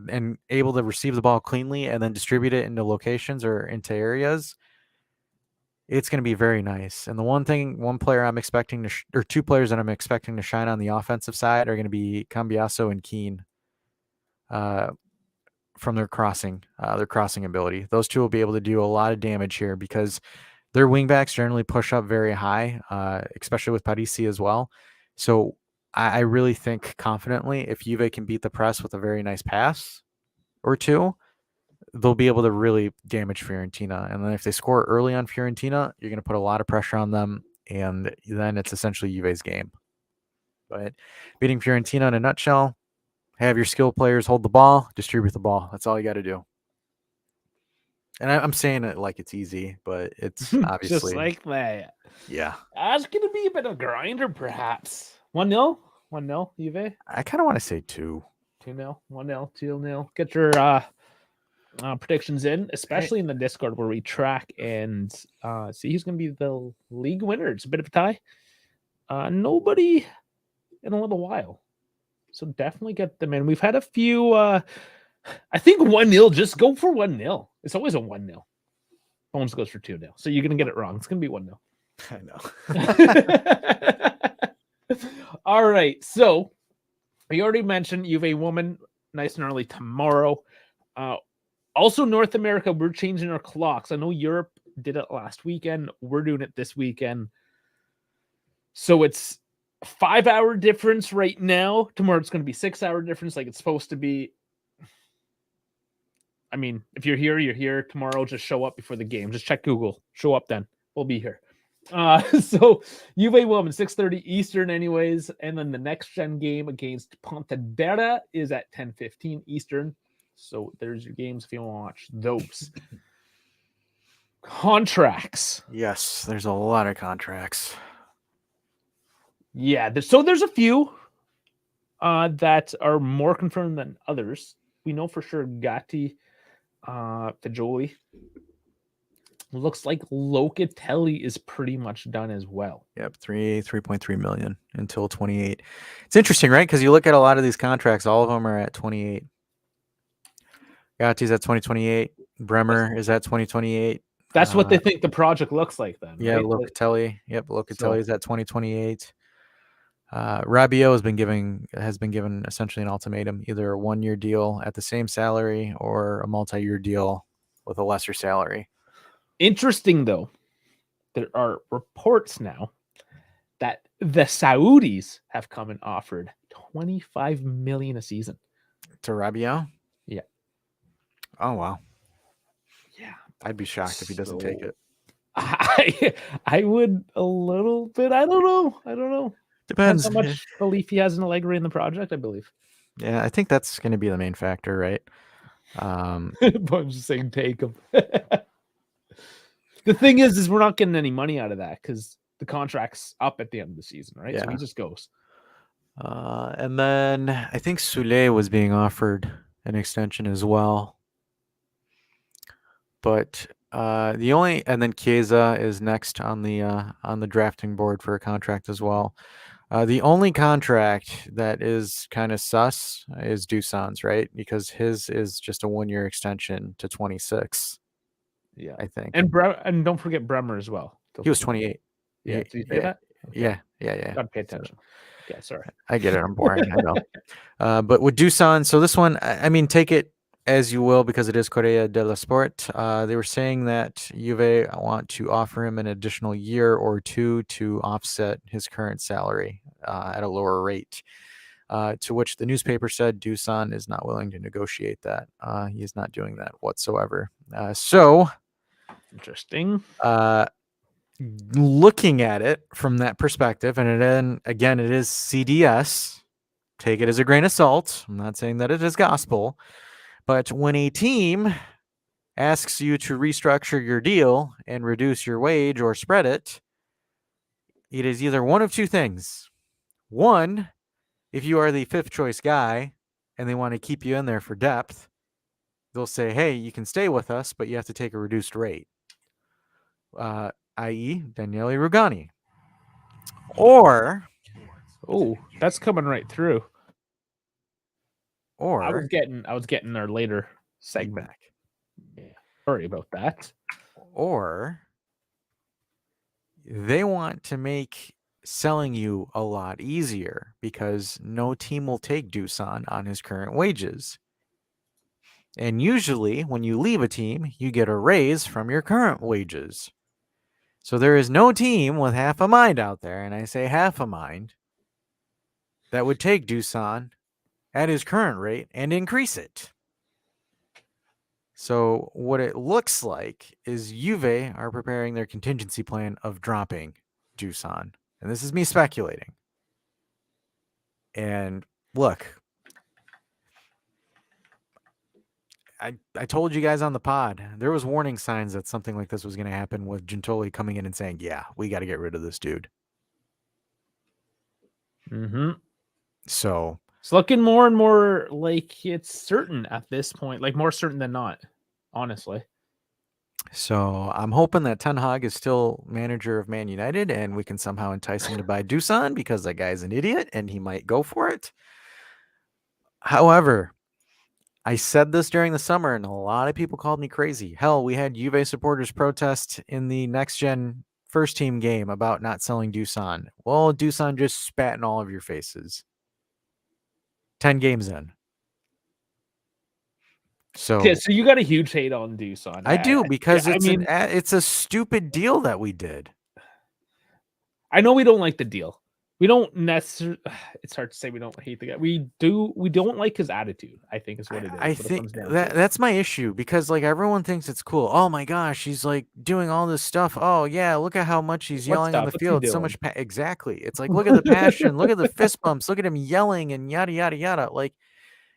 and able to receive the ball cleanly and then distribute it into locations or into areas, it's going to be very nice. And the one player I'm expecting or two players that I'm expecting to shine on the offensive side are going to be Cambiaso and Keane from their crossing ability. Those two will be able to do a lot of damage here because their wingbacks generally push up very high, especially with Parisi as well. So I really think confidently if Juve can beat the press with a very nice pass or two, they'll be able to really damage Fiorentina. And then if they score early on Fiorentina, you're going to put a lot of pressure on them, and then it's essentially Juve's game. But beating Fiorentina in a nutshell, have your skill players hold the ball, distribute the ball. That's all you got to do. And I'm saying it like it's easy, but it's obviously just like that. Yeah. It's going to be a bit of a grinder, perhaps. 1-0? 1-0, Juve? I kind of want to say 2. 2-0, 1-0, 2-0. Get your predictions in, especially in the Discord where we track and see who's going to be the league winner. It's a bit of a tie. Nobody in a little while. So definitely get them in. We've had a few, I think 1-0, just go for 1-0. It's always a 1-0. Bones goes for 2-0. So you're going to get it wrong. It's going to be 1-0. I know. All right. So we already mentioned Juve woman nice and early tomorrow. Also, North America, we're changing our clocks. I know Europe did it last weekend. We're doing it this weekend. So it's a 5-hour difference right now. Tomorrow it's going to be 6-hour difference like it's supposed to be. I mean, if you're here, you're here. Tomorrow, just show up before the game. Just check Google. Show up then. We'll be here. So Juve women, 6:30 Eastern anyways. And then the next gen game against Pontevedra is at 10:15 Eastern. So there's your games if you want to watch those. Contracts. Yes, there's a lot of contracts. Yeah, so there's a few that are more confirmed than others. We know for sure Gatti, Fagioli. Looks like Locatelli is pretty much done as well. Yep, 3.3 million until 28. It's interesting, right? Because you look at a lot of these contracts, all of them are at 28. Gatti's at 2028. Bremer is at 2028. That's what they think the project looks like then. Yeah, right? Locatelli. Yep, Locatelli is at 2028. Rabiot has been given essentially an ultimatum: either a 1-year deal at the same salary or a multi-year deal with a lesser salary. Interesting though, there are reports now that the Saudis have come and offered $25 million a season To Rabiot? Yeah. Oh wow. Yeah. I'd be shocked if he doesn't take it. I would a little bit. I don't know. Depends how much belief he has in Allegri in the project, I believe. Yeah, I think that's going to be the main factor, right? But I'm just saying, take him. The thing is we're not getting any money out of that because the contract's up at the end of the season, right? Yeah. So he just goes. And then I think Soulé was being offered an extension as well. But and then Chiesa is next on the drafting board for a contract as well. The only contract that is kind of sus is Dusan's, right? Because his is just a 1-year extension to 26. Yeah, I think. And don't forget Bremer as well. He was 28. Yeah, did you say that? Okay. Yeah. Gotta pay attention. Yeah, sorry. I get it. I'm boring. I know. But with Dusan, so this one, I mean, take it as you will because it is Correa dello Sport. They were saying that Juve want to offer him an additional year or 2 to offset his current salary at a lower rate. To which the newspaper said Dusan is not willing to negotiate that. He is not doing that whatsoever. So interesting. Looking at it from that perspective, and then again, it is CDS. Take it as a grain of salt. I'm not saying that it is gospel, but when a team asks you to restructure your deal and reduce your wage or spread it, it is either one of two things. One, if you are the 5th choice guy and they want to keep you in there for depth, they'll say, hey, you can stay with us, but you have to take a reduced rate. I.e. Daniele Rugani. Or that's coming right through. Or I was getting their later segment. Yeah. Sorry about that. Or they want to make selling you a lot easier because no team will take Dusan on his current wages. And usually when you leave a team, you get a raise from your current wages. So there is no team with half a mind out there, and I say half a mind, that would take Dusan at his current rate and increase it. So what it looks like is Juve are preparing their contingency plan of dropping Dusan. And this is me speculating. And look, I told you guys on the pod, there was warning signs that something like this was going to happen with Gentoli coming in and saying, yeah, we got to get rid of this dude. Mm-hmm. So it's looking more and more like it's certain at this point, like more certain than not, honestly. So I'm hoping that Ten Hag is still manager of Man United and we can somehow entice him to buy Dusan because that guy's an idiot and he might go for it. However, I said this during the summer and a lot of people called me crazy. Hell, we had Juve supporters protest in the next gen first team game about not selling Dusan. Well, Dusan just spat in all of your faces. 10 games in. So you got a huge hate on Dusan. I do because it's a stupid deal that we did. I know we don't like the deal. We don't necessarily. It's hard to say we don't hate the guy. We don't like his attitude, I think is what it is. I think that's my issue because like everyone thinks it's cool. Oh my gosh, he's like doing all this stuff. Oh yeah, look at how much he's yelling on the field. So much exactly. It's like look at the passion, look at the fist bumps, look at him yelling and yada yada yada. Like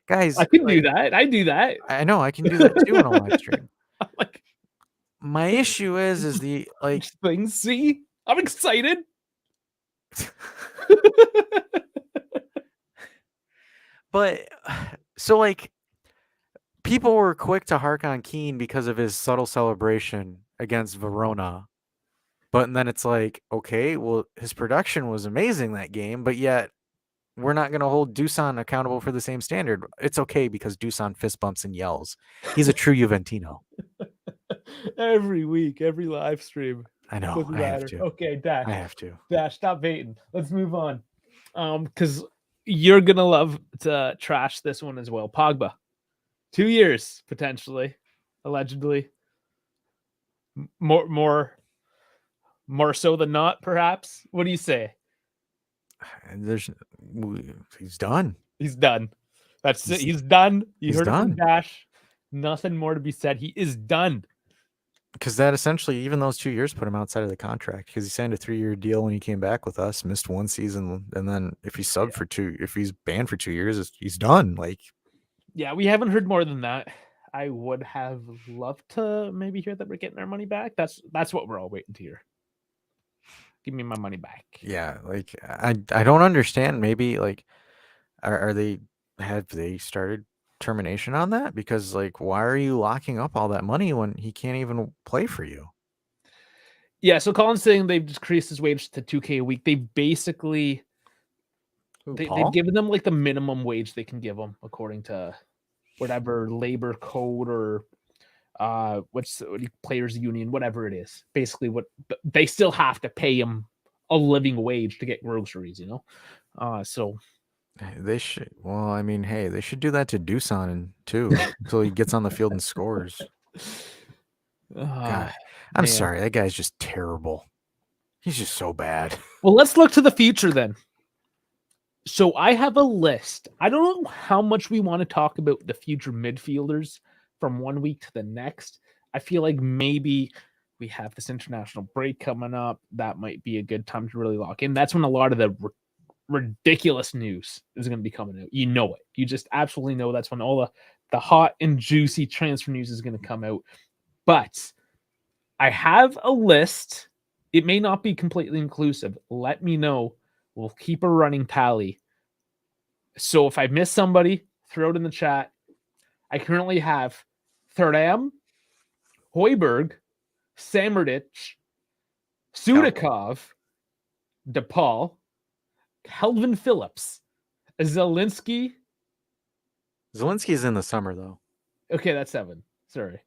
guys, I can do that. I do that. I know I can do that too on a live stream. Like my issue is the like things. See, I'm excited. But so like people were quick to hark on Keane because of his subtle celebration against Verona. But then it's like, okay, well, his production was amazing that game, but yet we're not going to hold Dusan accountable for the same standard. It's okay because Dusan fist bumps and yells. He's a true Juventino. Every week, every live stream. I know. I have to. Okay, Dash. I have to. Dash, stop baiting. Let's move on. Because you're gonna love to trash this one as well. Pogba, 2 years potentially, allegedly. More so than not, perhaps. What do you say? He's done. He's done. That's it. He's done. You heard it from done. Dash. Nothing more to be said. He is done. Because that essentially, even those 2 years put him outside of the contract because he signed a 3-year deal when he came back with us, missed 1 season, and then if he's subbed for 2, if he's banned for 2 years, he's done. Like, yeah, we haven't heard more than that. I would have loved to maybe hear that we're getting our money back. That's what we're all waiting to hear. Give me my money back. Yeah, like I don't understand. Maybe like have they started termination on that? Because like, why are you locking up all that money when he can't even play for you? Yeah, so Colin's saying they've decreased his wage to $2K a week. They basically they've given them like the minimum wage they can give them according to whatever labor code or players union, whatever it is. Basically, what they still have to pay him a living wage to get groceries, you know. So they should. Well, I mean, hey, they should do that to Dusan too until he gets on the field and scores. God, I'm sorry, that guy's just terrible. He's just so bad. Well, let's look to the future then. So I have a list. I don't know how much we want to talk about the future midfielders from 1 week to the next. I feel like maybe we have this international break coming up. That might be a good time to really lock in. That's when a lot of the ridiculous news is going to be coming out. You know it. You just absolutely know that's when all the hot and juicy transfer news is going to come out. But I have a list. It may not be completely inclusive. Let me know. We'll keep a running tally. So if I miss somebody, throw it in the chat. I currently have Thuram, Hoiberg, Samardich, Sudakov, DePaul, Calvin Phillips, Zelinski. Zelinski's in the summer though. Okay, that's 7. Sorry.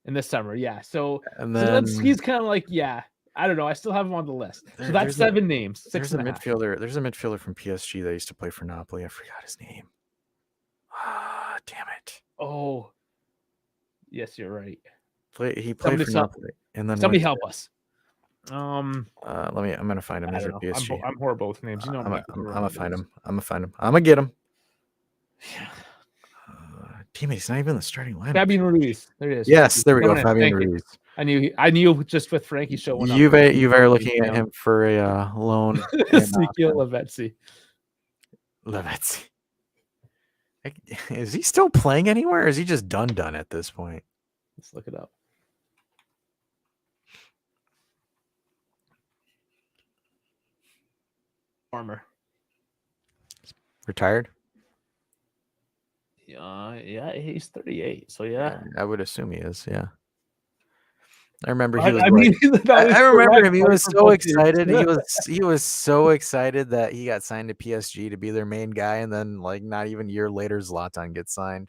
In this summer, yeah. So and then Zelinski's kind of like, yeah. I don't know. I still have him on the list. So that's 7 names. There's a midfielder from PSG that used to play for Napoli. I forgot his name. Ah, damn it. Oh, yes, you're right. He played for Napoli, and then somebody help us. I'm gonna find him. He's at PSG. I'm horrible with names. You know, I'm gonna find him. I'm gonna get him. Yeah. Damn it, he's not even in the starting lineup. Fabian Ruiz. There it is. Yes, there we go. Fabian Ruiz. I knew just with Frankie showing up. Juve are looking at him for a loan. Ezekiel Lavezzi. Is he still playing anywhere? Or is he just done at this point? Let's look it up. Farmer. Retired? Yeah, he's 38. So yeah. I would assume he is, yeah. I remember he was so excited. He was so excited that he got signed to PSG to be their main guy, and then like not even a year later, Zlatan gets signed.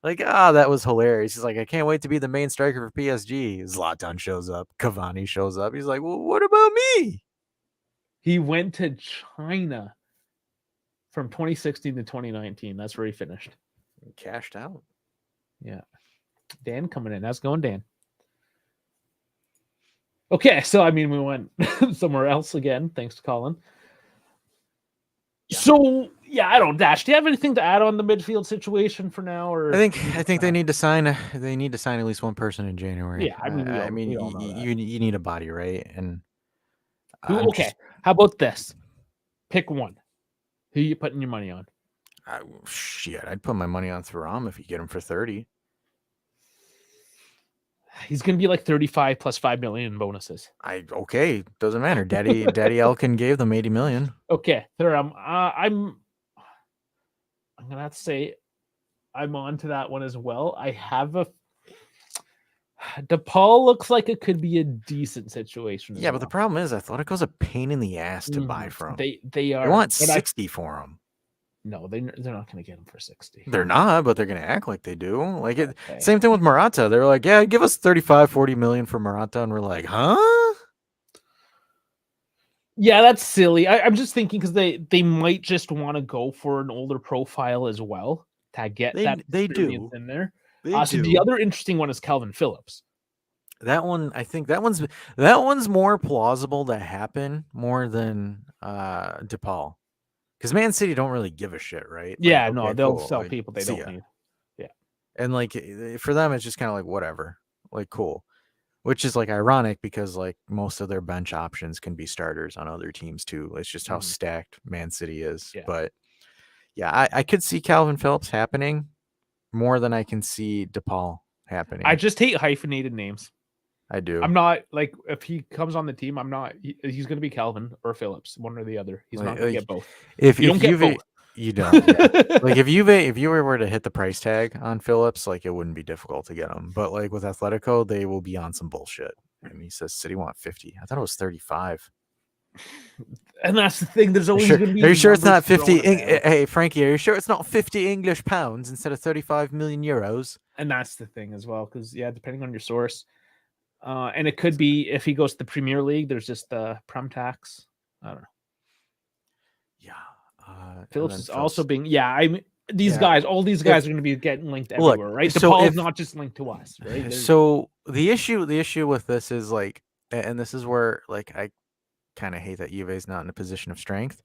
That was hilarious. He's like, I can't wait to be the main striker for PSG. Zlatan shows up, Cavani shows up. He's like, well, what about me? He went to China from 2016 to 2019. That's where he finished. He cashed out. Yeah. Dan coming in. How's it going, Dan? Okay, so I mean, we went somewhere else again, thanks to Colin. Yeah. So yeah, I don't. Dash, do you have anything to add on the midfield situation for now? Or I think they need to sign. They need to sign at least one person in January. Yeah, I mean, you need a body, right? And okay, how about this? Pick one. Who are you putting your money on? I'd put my money on Thuram if you get him for 30. He's gonna be like 35 plus 5 million in bonuses. Doesn't matter. Daddy Elkin gave them 80 million. Okay, Thuram. I'm gonna have to say I'm on to that one as well. I have a DePaul looks like it could be a decent situation. Yeah, but the problem is Atletico's a pain in the ass to buy from. They are. They want 60 for him. No, they're not going to get him for 60. They're not, but they're going to act like they do. Same thing with Morata. They're like, yeah, give us 35, 40 million for Morata, and we're like, huh? Yeah, that's silly. I'm just thinking because they might just want to go for an older profile as well to get that They experience do. in there. They So the do. other interesting one is Calvin Phillips. That one, I think that one's more plausible to happen more than DePaul. Because Man City don't really give a shit, right? Like, Yeah, no, okay, they'll cool. sell Like, people they see don't ya. need. Yeah. And like for them, it's just kind of like whatever. Like, cool. Which is like ironic because like most of their bench options can be starters on other teams too. It's just how stacked Man City is. Yeah. But yeah, I could see Calvin Phillips happening more than I can see DePaul happening. I just hate hyphenated names. I do. I'm not like if he comes on the team, I'm not. He's going to be Calvin or Phillips, one or the other. He's not going to get both. If you don't get both, you don't. Yeah. Like if you were to hit the price tag on Phillips, like it wouldn't be difficult to get him. But like with Atletico, they will be on some bullshit. And he says City want 50. I thought it was 35. and that's the thing. There's always Sure, going to be. are you sure it's not numbers 50? thrown about. Hey, Frankie, are you sure it's not 50 English pounds instead of 35 million euros? And that's the thing as well, because depending on your source, and it could be if he goes to the Premier League, there's just the prem tax. I don't know. Yeah, Phillips is also being. These Yeah. guys, all these guys are going to be getting linked everywhere, right? so DePaul is not just linked to us, right? So the issue with this is like, and this is where like I kind of hate that Juve is not in a position of strength.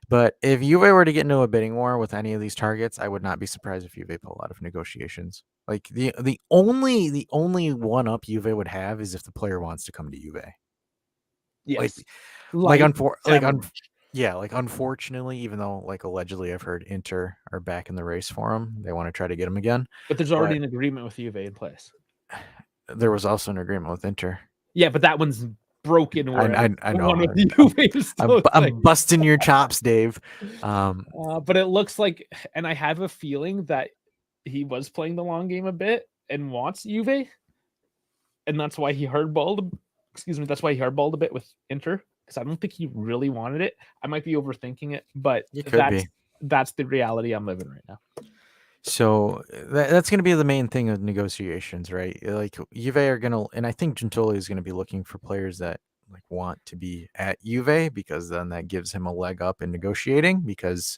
But if Juve were to get into a bidding war with any of these targets, I would not be surprised if Juve pull out of negotiations. Like the only one up Juve would have is if the player wants to come to Juve. Yes. Unfortunately, even though like allegedly I've heard Inter are back in the race for him, they want to try to get him again. But there's already an agreement with Juve in place. There was also an agreement with Inter. Yeah, but that one's broken. I know. One with Juve I'm busting your chops, Dave. But it looks like, and I have a feeling that he was playing the long game a bit and wants Juve, and that's why he hardballed. Excuse me, that's why he hardballed a bit with Inter, because I don't think he really wanted it. I might be overthinking it, but that's the reality I'm living right now. So that's going to be the main thing of negotiations, right? Like Juve are going to, and I think Gentoli is going to be looking for players that like want to be at Juve, because then that gives him a leg up in negotiating. Because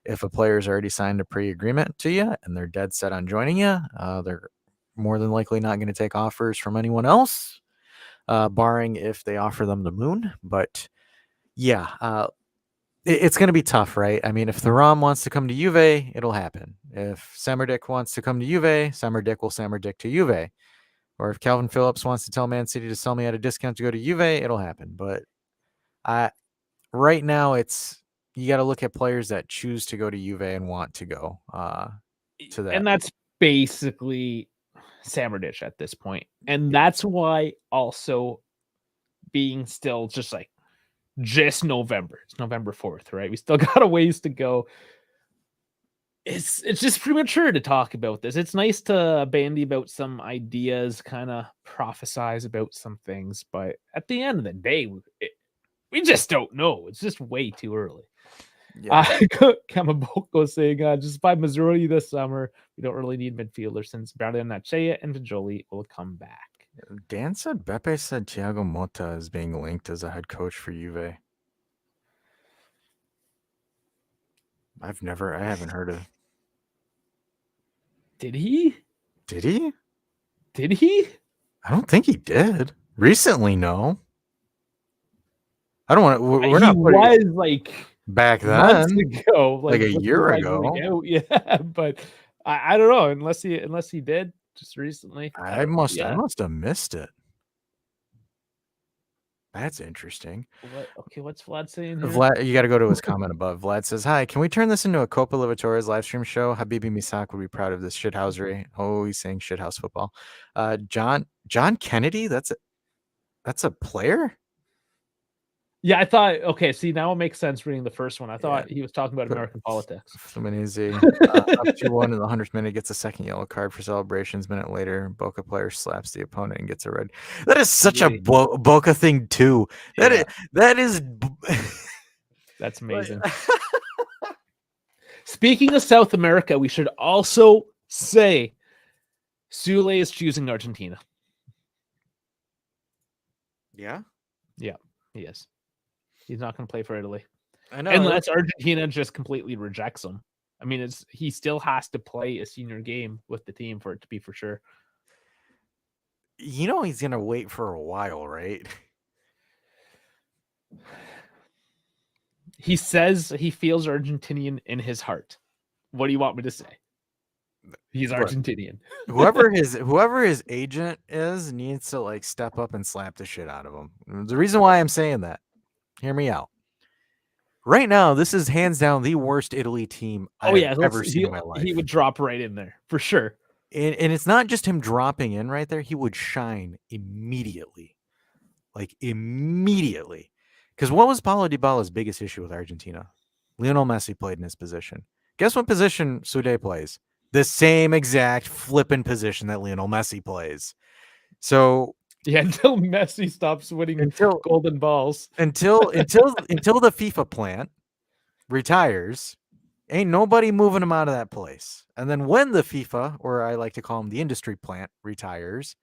if a player's already signed a pre-agreement to you and they're dead set on joining you, they're more than likely not going to take offers from anyone else, barring if they offer them the moon. But yeah, it's going to be tough, right? I mean, if Thuram wants to come to Juve, it'll happen. If Samardic wants to come to Juve, Samardic will Samardic to Juve. Or if Calvin Phillips wants to tell Man City to sell me at a discount to go to Juve, it'll happen. But right now, you got to look at players that choose to go to Juve and want to go to that. And that's basically Samardic at this point. And that's why also being still just November. It's November 4th, right? We still got a ways to go. It's just premature to talk about this. It's nice to bandy about some ideas, kind of prophesize about some things, but at the end of the day, we just don't know. It's just way too early. Yeah. Kamaboko saying, just buy Missouri this summer. We don't really need midfielders since Bardianachea and Vajoli will come back. Dan said Beppe said Thiago Motta is being linked as a head coach for Juve. I haven't heard of. Did he? Did he? Did he? I don't think he did. Recently, no. I don't want to. We're not. Was like back then, months ago, like a year ago. Yeah, but I don't know. Unless he did just recently. I must have missed it. That's interesting. What's Vlad saying here? Vlad, you got to go to his comment above. Vlad says, "Hi, can we turn this into a Copa Libertadores live stream show? Habibi Misak would be proud of this shithousery." Oh, he's saying shithouse football. John Kennedy. That's a player. Yeah, I thought. Okay, see, now it makes sense reading the first one. I thought he was talking about American politics. Fluminense up 2-1 in the 100th minute gets a second yellow card for celebrations. Minute later, Boca player slaps the opponent and gets a red. That is such a Boca thing too. That is. That's amazing. Speaking of South America, we should also say Sule is choosing Argentina. Yeah. Yeah, he is. He's not going to play for Italy. I know. Unless Argentina just completely rejects him. I mean, he still has to play a senior game with the team for it to be for sure. You know he's going to wait for a while, right? He says he feels Argentinian in his heart. What do you want me to say? He's Argentinian. Whoever his agent is needs to like step up and slap the shit out of him. The reason why I'm saying that, hear me out. Right now, this is hands down the worst Italy team I've ever seen in my life. He would drop right in there for sure. And it's not just him dropping in right there. He would shine immediately. Like immediately. Because what was Paulo Dybala's biggest issue with Argentina? Lionel Messi played in his position. Guess what position Sude plays? The same exact flipping position that Lionel Messi plays. So yeah, until Messi stops winning golden balls. Until the FIFA plant retires, ain't nobody moving him out of that place. And then when the FIFA, or I like to call him the industry plant, retires,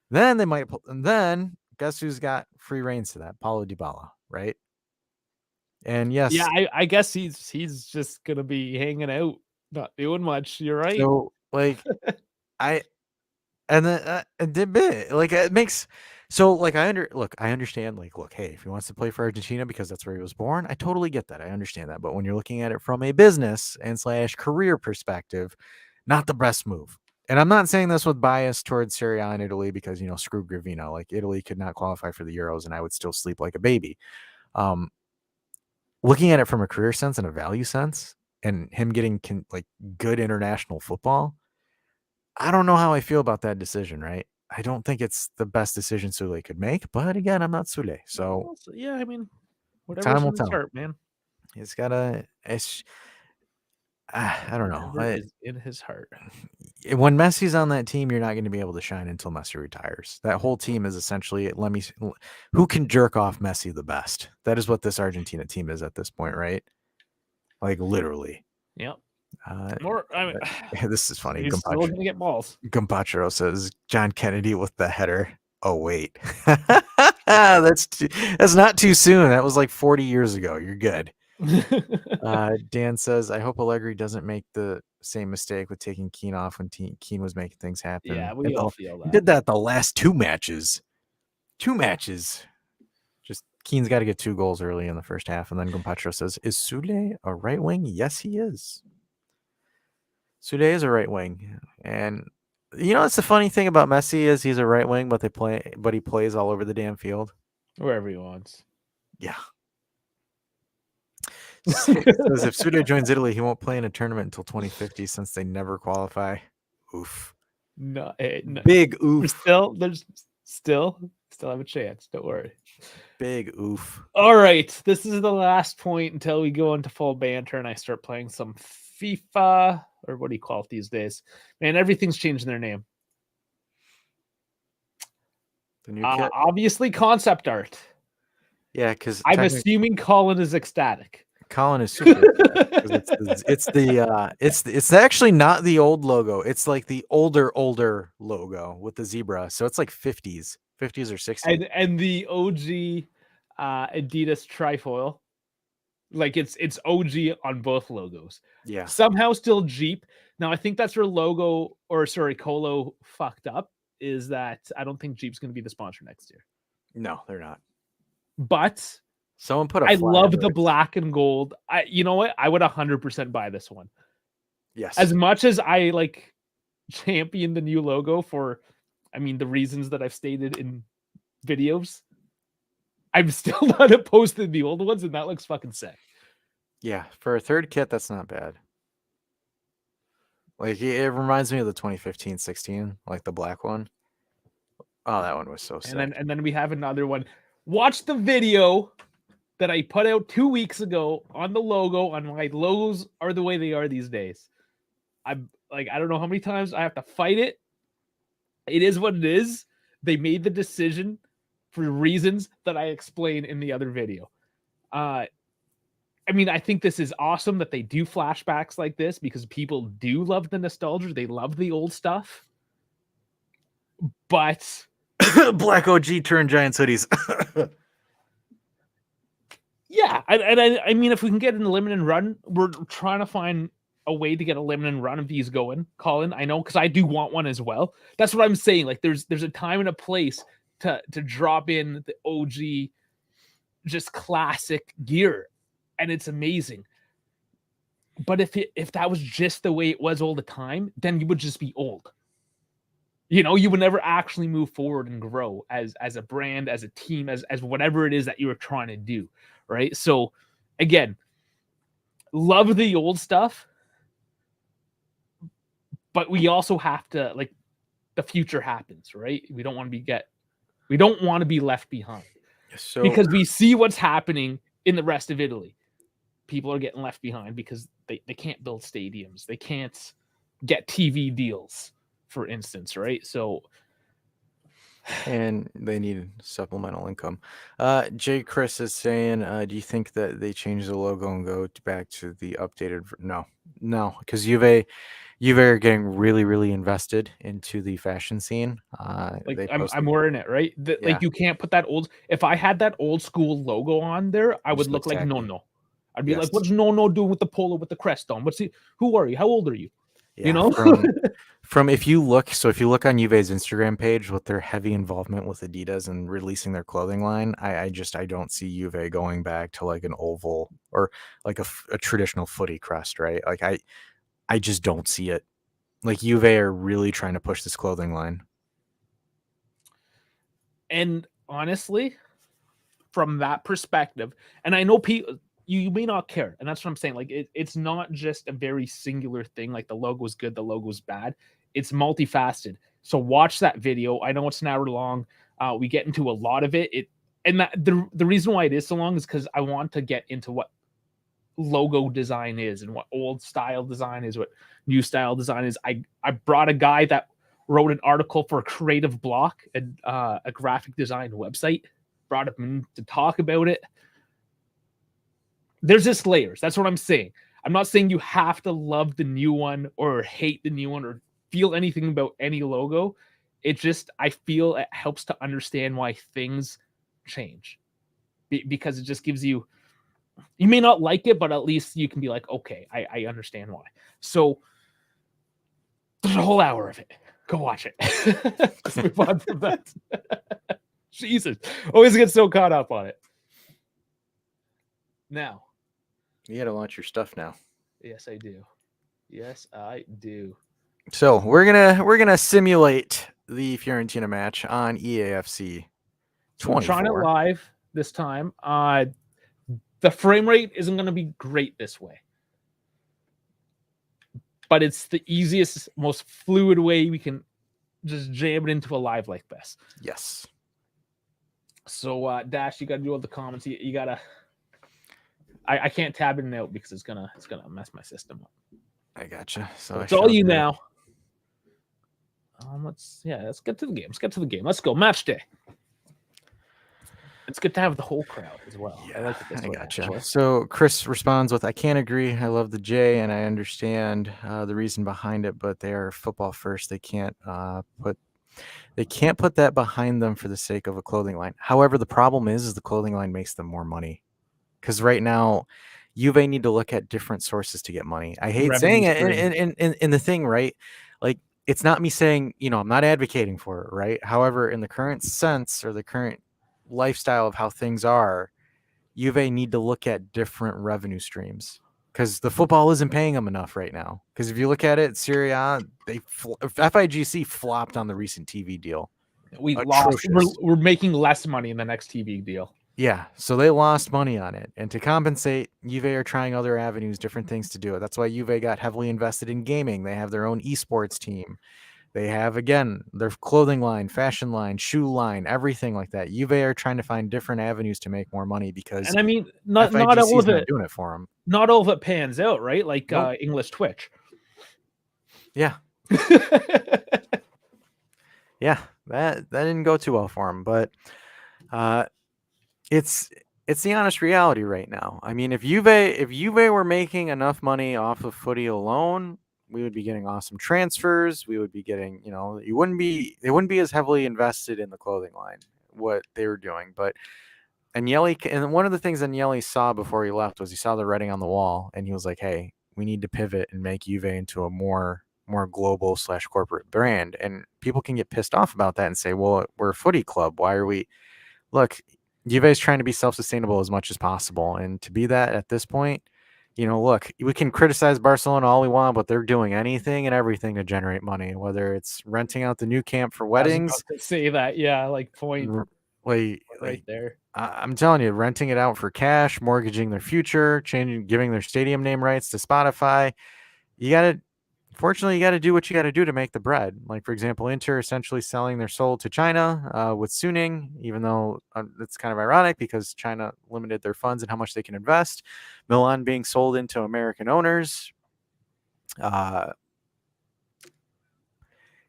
then they might. And then guess who's got free reins to that? Paulo Dybala, right? And yes, yeah, I guess he's just gonna be hanging out, not doing much. You're right. So like, I it makes. So, like, I understand, like, look, hey, if he wants to play for Argentina because that's where he was born, I totally get that. I understand that. But when you're looking at it from a business and / career perspective, not the best move. And I'm not saying this with bias towards Serie A and Italy because, screw Gravino. Like, Italy could not qualify for the Euros and I would still sleep like a baby. Looking at it from a career sense and a value sense and him getting, good international football, I don't know how I feel about that decision, right? I don't think it's the best decision Sule could make, but again, I'm not Sule, so yeah, I mean, whatever time will tell, heart, man. He's gotta. I don't know. Is in his heart. When Messi's on that team, you're not going to be able to shine until Messi retires. That whole team is essentially who can jerk off Messi the best. That is what this Argentina team is at this point, right? Like literally. Yep. This is funny. He's still gonna get balls. Gambachero says John Kennedy with the header. Oh wait, that's not too soon. That was like 40 years ago. You're good. Dan says I hope Allegri doesn't make the same mistake with taking Keane off when Keane was making things happen. Yeah, we all feel that. He did that the last two matches. Just Keane's got to get 2 goals early in the first half, and then Gambachero says, "Is Sule a right wing?" Yes, he is. Sude is a right wing, and it's the funny thing about Messi is he's a right wing, but he plays all over the damn field, wherever he wants. Yeah. Says if Sude joins Italy, he won't play in a tournament until 2050 since they never qualify. Oof. No, big oof. There's still have a chance. Don't worry. Big oof. All right, this is the last point until we go into full banter and I start playing some FIFA, or what do you call it these days? Man, everything's changing their name. The new kit? Obviously concept art. Yeah, because I'm assuming Colin is ecstatic. Colin is super it's actually not the old logo. It's like the older logo with the zebra. So it's like 50s or 60s. And the OG Adidas trifoil. Like it's OG on both logos. Yeah. Somehow still Jeep. Now I think that's where Colo fucked up, is that I don't think Jeep's going to be the sponsor next year. No, they're not. But someone put I love the black and gold. You know what? I would 100% buy this one. Yes. As much as I champion the new logo for, the reasons that I've stated in videos, I'm still not opposed to the old ones, and that looks fucking sick. Yeah, for a third kit, that's not bad. Like, it reminds me of the 2015-16, like the black one. Oh, that one was so sick. And then we have another one. Watch the video that I put out 2 weeks ago on the logo, on why logos are the way they are these days. I don't know how many times I have to fight it. It is what it is. They made the decision for reasons that I explain in the other video. I think this is awesome that they do flashbacks like this because people do love the nostalgia. They love the old stuff. But Black OG turned Giants hoodies. Yeah, I mean, if we can get an limited run, we're trying to find a way to get a limited run of these going, Colin. I know, because I do want one as well. That's what I'm saying. Like, there's a time and a place to drop in the OG, just classic gear, and it's amazing. But if that was just the way it was all the time, then you would just be old. You know, you would never actually move forward and grow as a brand, as a team, as whatever it is that you were trying to do, right? So, again, love the old stuff, but we also have to, like, the future happens, right? We don't want to be left behind. So Because we see what's happening in the rest of Italy. People are getting left behind because they can't build stadiums. They can't get TV deals, for instance, right? So, and they need supplemental income. Jay Chris is saying, do you think that they change the logo and go back to the updated? No, because Juve are getting really, really invested into the fashion scene. like, They I'm wearing it, right? Yeah. Like, you can't put that old. If I had that old school logo on there, I would Just look looks like tacky. Nono. I'd be like, Yes. "What's Nono doing with the polo with the crest on? Who are you? How old are you?" Yeah, You know? from if you look on Juve's Instagram page with their heavy involvement with Adidas and releasing their clothing line, I don't see Juve going back to like an oval or like a traditional footy crest, right? Like I just don't see it. Like Juve are really trying to push this clothing line. And honestly, from that perspective, and I know people, you may not care, and that's what I'm saying. Like, it's not just a very singular thing. Like, the logo's good, the logo's bad. It's multifaceted. So watch that video. I know it's an hour long. We get into a lot of it. The reason why it is so long is because I want to get into what logo design is and what old style design is, what new style design is. I brought a guy that wrote an article for Creative Block, a graphic design website. Brought him in to talk about it. There's just layers. That's what I'm saying. I'm not saying you have to love the new one or hate the new one or feel anything about any logo. It just, I feel it helps to understand why things change, because it just gives you may not like it, but at least you can be like, okay, I understand why. So there's a whole hour of it. Go watch it. Let's move on from that. Jesus. Always get so caught up on it. Now. You got to launch your stuff now. Yes, I do. Yes, I do. So we're gonna simulate the Fiorentina match on EAFC 24. So I'm trying it live this time. The frame rate isn't going to be great this way, but it's the easiest, most fluid way we can just jam it into a live like this. Yes. So Dash, you got to do all the comments. You got to. I can't tab it out because it's gonna mess my system up. I gotcha. So it's all you now. Let's get to the game. Let's go. Match day. It's good to have the whole crowd as well. Yeah, I like it this way, gotcha. actually. So Chris responds with, "I can't agree. I love the J, and I understand the reason behind it, but they are football first. They can't put that behind them for the sake of a clothing line. However, the problem is the clothing line makes them more money, because right now, Juve need to look at different sources to get money. I hate saying it, and the thing, right? Like, it's not me saying, I'm not advocating for it, right? However, in the current sense or the current lifestyle of how things are, Juve need to look at different revenue streams, because the football isn't paying them enough right now. Because if you look at it, Serie A, FIGC flopped on the recent TV deal. We lost. We're making less money in the next TV deal. Yeah, so they lost money on it. And to compensate, Juve are trying other avenues, different things to do it. That's why Juve got heavily invested in gaming. They have their own esports team. They have, again, their clothing line, fashion line, shoe line, everything like that. Juve are trying to find different avenues to make more money, because and I mean, not all of it doing it for them. Not all of it pans out, right? Like nope. English Twitch. Yeah. Yeah, that didn't go too well for them, but it's the honest reality right now. I mean, if Juve were making enough money off of footy alone, we would be getting awesome transfers. We would be getting, they wouldn't be as heavily invested in the clothing line, what they were doing. But and one of the things Agnelli saw before he left was he saw the writing on the wall, and he was like, "Hey, we need to pivot and make Juve into a more global / corporate brand." And people can get pissed off about that and say, "Well, we're a footy club. Why are we?" Look, Juve is trying to be self-sustainable as much as possible, and to be that at this point, look, we can criticize Barcelona all we want, but they're doing anything and everything to generate money, whether it's renting out the new camp for weddings. I was about to say that, yeah, like point right there. I'm telling you, renting it out for cash, mortgaging their future, giving their stadium name rights to Spotify. Fortunately, you got to do what you got to do to make the bread. Like, for example, Inter essentially selling their soul to China with Suning, even though it's kind of ironic because China limited their funds and how much they can invest. Milan being sold into American owners.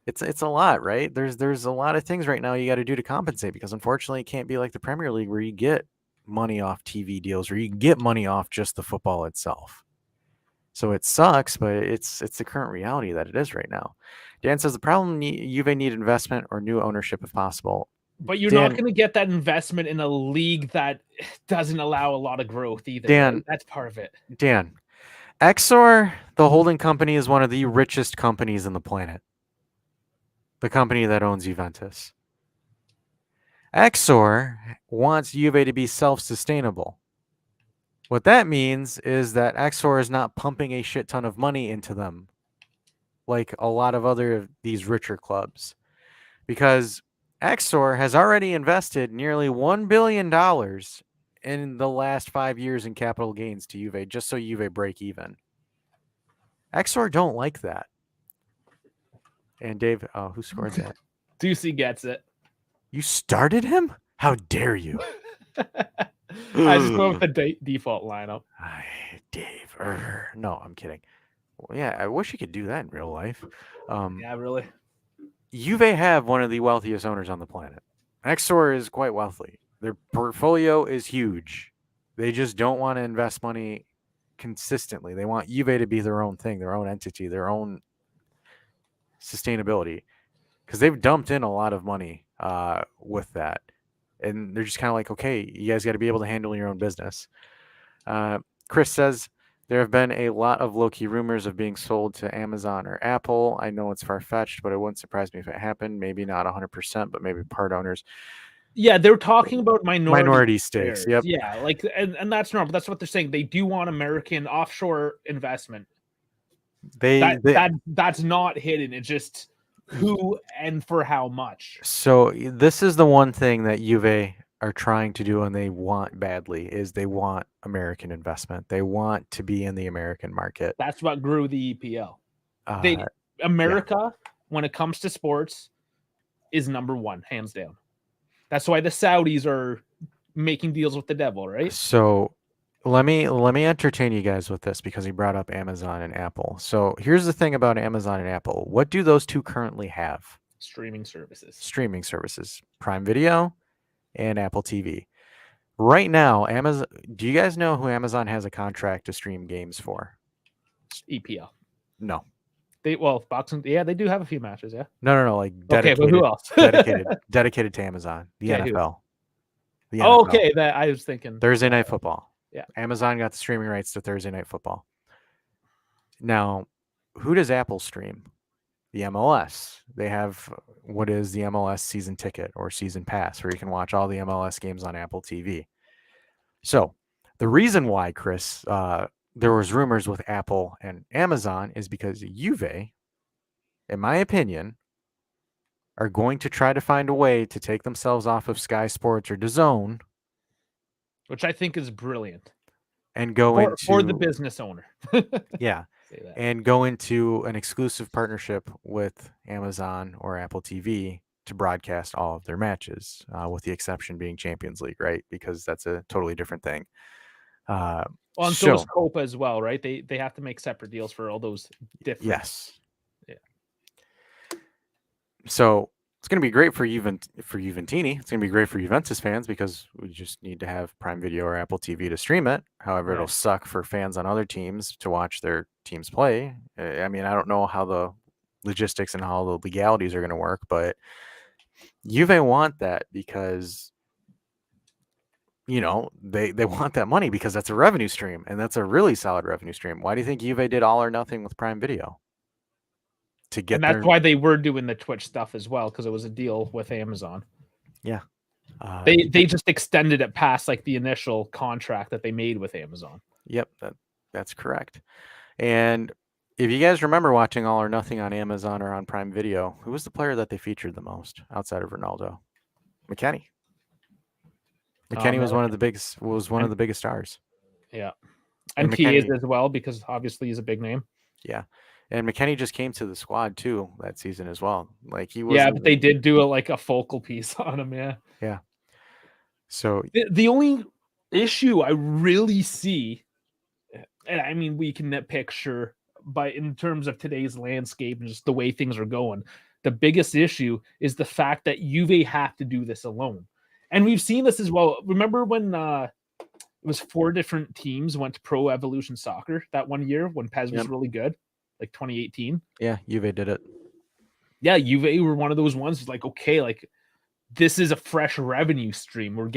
It's a lot, right? There's a lot of things right now you got to do to compensate because unfortunately it can't be like the Premier League where you get money off TV deals or you can get money off just the football itself. So it sucks, but it's the current reality that it is right now. Dan says the problem Juve need investment or new ownership if possible. But you're not going to get that investment in a league that doesn't allow a lot of growth either. Dan, right? That's part of it. Dan, Exor, the holding company, is one of the richest companies in the planet. The company that owns Juventus. Exor wants Juve to be self-sustainable. What that means is that Exor is not pumping a shit ton of money into them like a lot of other these richer clubs. Because Exor has already invested nearly $1 billion in the last 5 years in capital gains to Juve, just so Juve break even. Exor don't like that. And Dave, who scored that? Ducey gets it. You started him? How dare you? I just go with the default lineup. Dave. No, I'm kidding. Well, yeah, I wish you could do that in real life. Yeah, really. Juve have one of the wealthiest owners on the planet. Exor is quite wealthy. Their portfolio is huge. They just don't want to invest money consistently. They want Juve to be their own thing, their own entity, their own sustainability. Because they've dumped in a lot of money with that. And they're just kind of like, okay, you guys got to be able to handle your own business. Chris says, there have been a lot of low-key rumors of being sold to Amazon or Apple. I know it's far-fetched, but it wouldn't surprise me if it happened. Maybe not 100%, but maybe part owners. Yeah, they're talking about minority stakes. Yep. Yeah, like and that's normal. That's what they're saying. They do want American offshore investment. That's not hidden. It's just who and for how much. So this is the one thing that Juve are trying to do and they want badly is they want American investment. They want to be in the American market. That's what grew the EPL. America, when it comes to sports, is number one, hands down. That's why the Saudis are making deals with the devil, right? So let me entertain you guys with this because he brought up Amazon and Apple. So here's the thing about Amazon and Apple. What do those two currently have? Streaming services. Prime Video and Apple TV. Right now, Amazon. Do you guys know who Amazon has a contract to stream games for? EPL. No. Boxing. Yeah, they do have a few matches. Yeah. No. Like dedicated. Okay, but who else? dedicated to Amazon. The NFL. The NFL. Okay, that I was thinking. Thursday Night Football. Yeah. Amazon got the streaming rights to Thursday Night Football. Now, who does Apple stream? The MLS. They have what is the MLS season ticket or season pass where you can watch all the MLS games on Apple TV. So the reason why, Chris, there was rumors with Apple and Amazon is because Juve, in my opinion, are going to try to find a way to take themselves off of Sky Sports or DAZN. Which I think is brilliant. And go for the business owner. Yeah. And go into an exclusive partnership with Amazon or Apple TV to broadcast all of their matches, with the exception being Champions League, right? Because that's a totally different thing. And so is Copa as well, right? They have to make separate deals for all those different. Yes. Yeah. So it's going to be great for Juventini. It's going to be great for Juventus fans because we just need to have Prime Video or Apple TV to stream it. However, It'll suck for fans on other teams to watch their teams play. I mean, I don't know how the logistics and how the legalities are going to work, but Juve want that because they want that money because that's a revenue stream, and that's a really solid revenue stream. Why do you think Juve did all or nothing with Prime Video? To And get that's their why they were doing the Twitch stuff as well, because it was a deal with Amazon. yeah. They just extended it past like the initial contract that they made with Amazon. Yep, that's correct. And if you guys remember watching All or Nothing on Amazon or on Prime Video, who was the player that they featured the most outside of Ronaldo? McKennie. McKennie was one of the biggest stars. Yeah. And And he is McKennie, as well, because obviously he's a big name. yeah. And McKennie just came to the squad too that season as well. Like he was Yeah, but they did do like a focal piece on him, yeah. Yeah. So The only issue I really see, and I mean we can nitpick, sure, but in terms of today's landscape and just the way things are going, the biggest issue is the fact that Juve have to do this alone. And we've seen this as well. Remember when it was 4 different teams went to Pro Evolution Soccer that one year when Pez was really good, like 2018? yeah, Juve did it. Yeah, Juve were one of those ones like, okay, like this is a fresh revenue stream. We're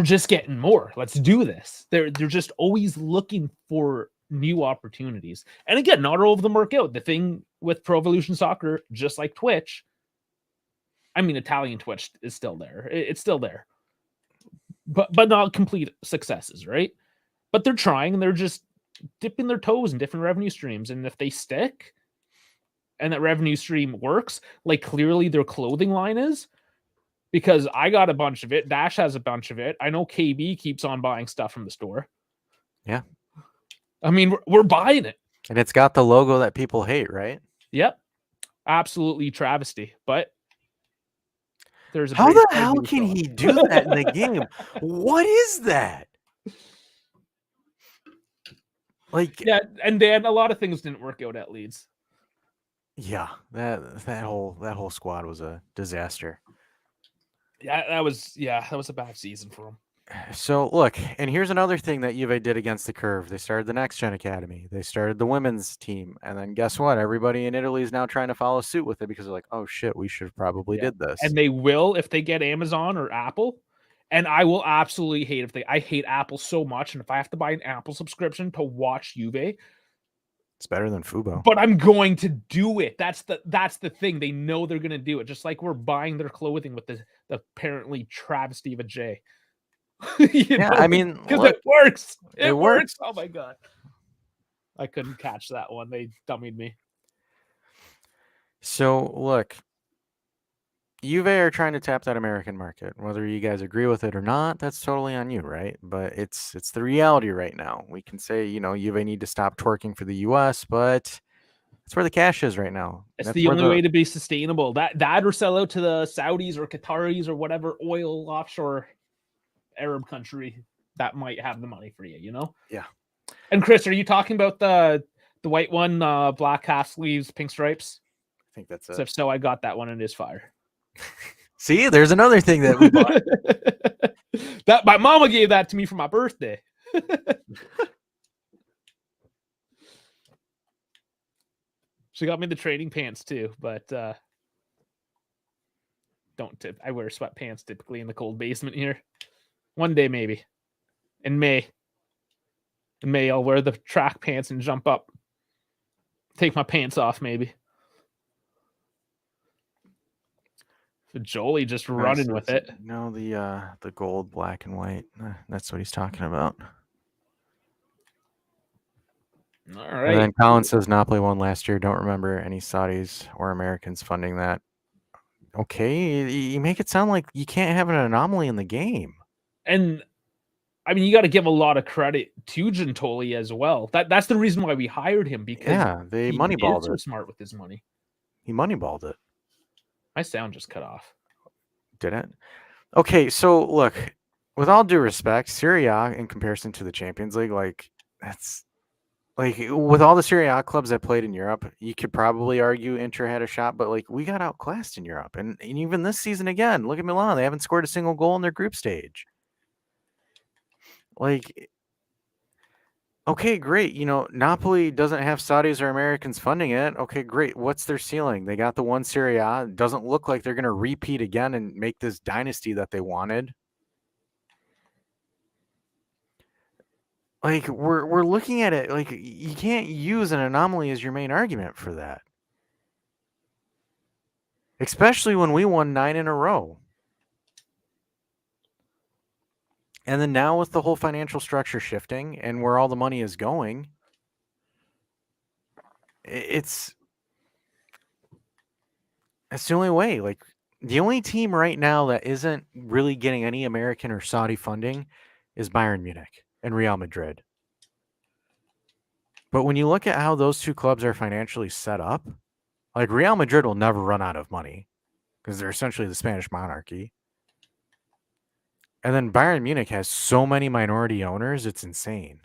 just getting more. Let's do this. They're just always looking for new opportunities. And again, not all of them work out. The thing with Pro Evolution Soccer, just like Twitch, I mean, Italian Twitch is still there. It's still there. But not complete successes, right? But they're trying, and they're just dipping their toes in different revenue streams. And if they stick and that revenue stream works, like clearly their clothing line is, because I got a bunch of it. Dash has a bunch of it. I know KB keeps on buying stuff from the store. Yeah. I mean, we're buying it. And it's got the logo that people hate, right? Yep. Absolutely travesty. But there's a how the hell can he do that in the game? What is that? Like, yeah, and Dan, a lot of things didn't work out at Leeds. Yeah, that whole squad was a disaster. Yeah, that was a bad season for him. So look, and here's another thing that Juve did against the curve. They started the Next Gen Academy. They started the women's team, and then guess what? Everybody in Italy is now trying to follow suit with it because they're like, "Oh shit, we should have probably did this." And they will if they get Amazon or Apple. And I will absolutely hate I hate Apple so much, and if I have to buy an Apple subscription to watch Juve, it's better than Fubo. But I'm going to do it. That's the thing. They know they're going to do it. Just like we're buying their clothing with the apparently travesty of a J. I mean, because it works. It works. Oh my god, I couldn't catch that one. They dummied me. So look, Juve are trying to tap that American market. Whether you guys agree with it or not, that's totally on you, right? But it's the reality right now. We can say, Juve need to stop twerking for the U.S., but that's where the cash is right now. It's the only way to be sustainable. That or sell out to the Saudis or Qataris or whatever oil offshore Arab country that might have the money for you, Yeah. And Chris, are you talking about the white one, black half sleeves, pink stripes? I think that's it. So if so, I got that one and it is fire. See, there's another thing that we bought. That my mama gave that to me for my birthday. She got me the training pants too, but don't tip. I wear sweatpants typically in the cold basement here. One day maybe. In May. In May, I'll wear the track pants and jump up. Take my pants off, maybe. So Jolie just running with it. No, the gold, black, and white. That's what he's talking about. All right. And then Colin says Napoli won last year. Don't remember any Saudis or Americans funding that. Okay, you make it sound like you can't have an anomaly in the game. And I mean, you got to give a lot of credit to Gentoli as well. That's the reason why we hired him, because they moneyballed it. So smart with his money. He moneyballed it. My sound just cut off. Did it? Okay, so look, with all due respect, Serie A in comparison to the Champions League, that's with all the Serie A clubs that played in Europe, you could probably argue Inter had a shot, but we got outclassed in Europe, and even this season again, look at Milan; they haven't scored a single goal in their group stage. Okay, great. Napoli doesn't have Saudis or Americans funding it. Okay, great. What's their ceiling? They got the one Serie A. It doesn't look like they're going to repeat again and make this dynasty that they wanted. Like we're looking at it like you can't use an anomaly as your main argument for that. Especially when we won 9 in a row. And then now with the whole financial structure shifting and where all the money is going, it's the only way. Like the only team right now that isn't really getting any American or Saudi funding is Bayern Munich and Real Madrid. But when you look at how those two clubs are financially set up, like Real Madrid will never run out of money because they're essentially the Spanish monarchy. And then Bayern Munich has so many minority owners, it's insane.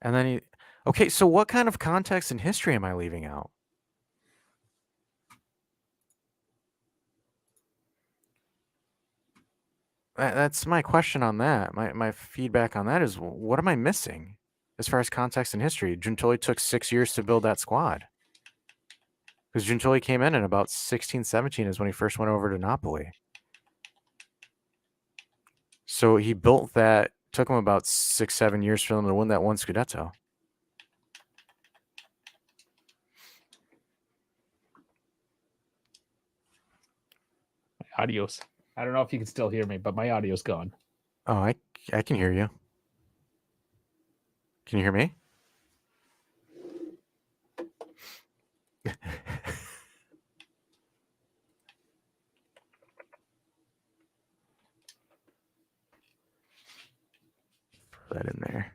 And then, okay, so what kind of context and history am I leaving out? That's my question on that. My feedback on that is, what am I missing as far as context and history? Giuntoli took 6 years to build that squad. Because Giuntoli came in about 16, 17 is when he first went over to Napoli. So he built that, took him about 6, 7 years for them to win that one Scudetto. Adios. I don't know if you can still hear me, but my audio's gone. Oh, I can hear you. Can you hear me? Throw that in there.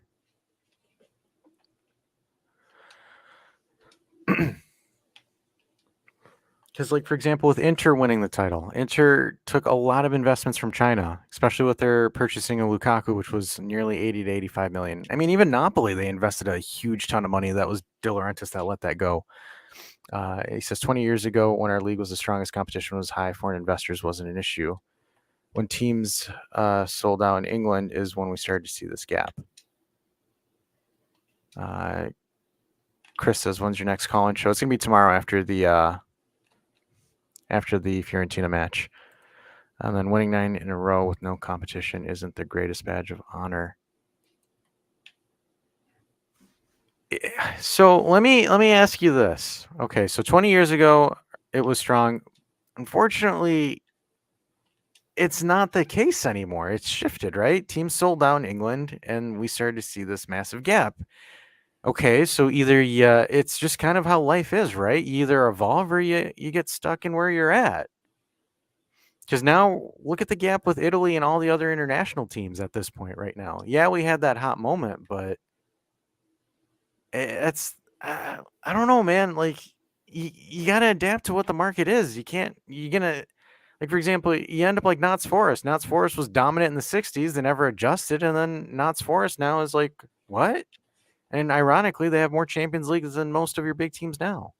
Because, like, for example, with Inter winning the title, Inter took a lot of investments from China, especially with their purchasing of Lukaku, which was nearly 80 to 85 million. I mean, even Napoli, they invested a huge ton of money. That was De Laurentiis that let that go. He says 20 years ago, when our league was the strongest, competition was high, foreign investors wasn't an issue. When teams sold out in England is when we started to see this gap. Chris says, when's your next call-in show? It's going to be tomorrow after the Fiorentina match. And then winning 9 in a row with no competition isn't the greatest badge of honor. So let me ask you this. Okay, so 20 years ago, it was strong. Unfortunately, it's not the case anymore. It's shifted, right? Teams sold down England, and we started to see this massive gap. Okay, so either it's just kind of how life is, right? You either evolve or you get stuck in where you're at. Because now look at the gap with Italy and all the other international teams at this point right now. Yeah, we had that hot moment, but it's I don't know, man. Like you got to adapt to what the market is. You're gonna, like, for example, you end up like Notts Forest. Notts Forest was dominant in the 60s. They never adjusted. And then Notts Forest now is like, what? And ironically, they have more Champions Leagues than most of your big teams now.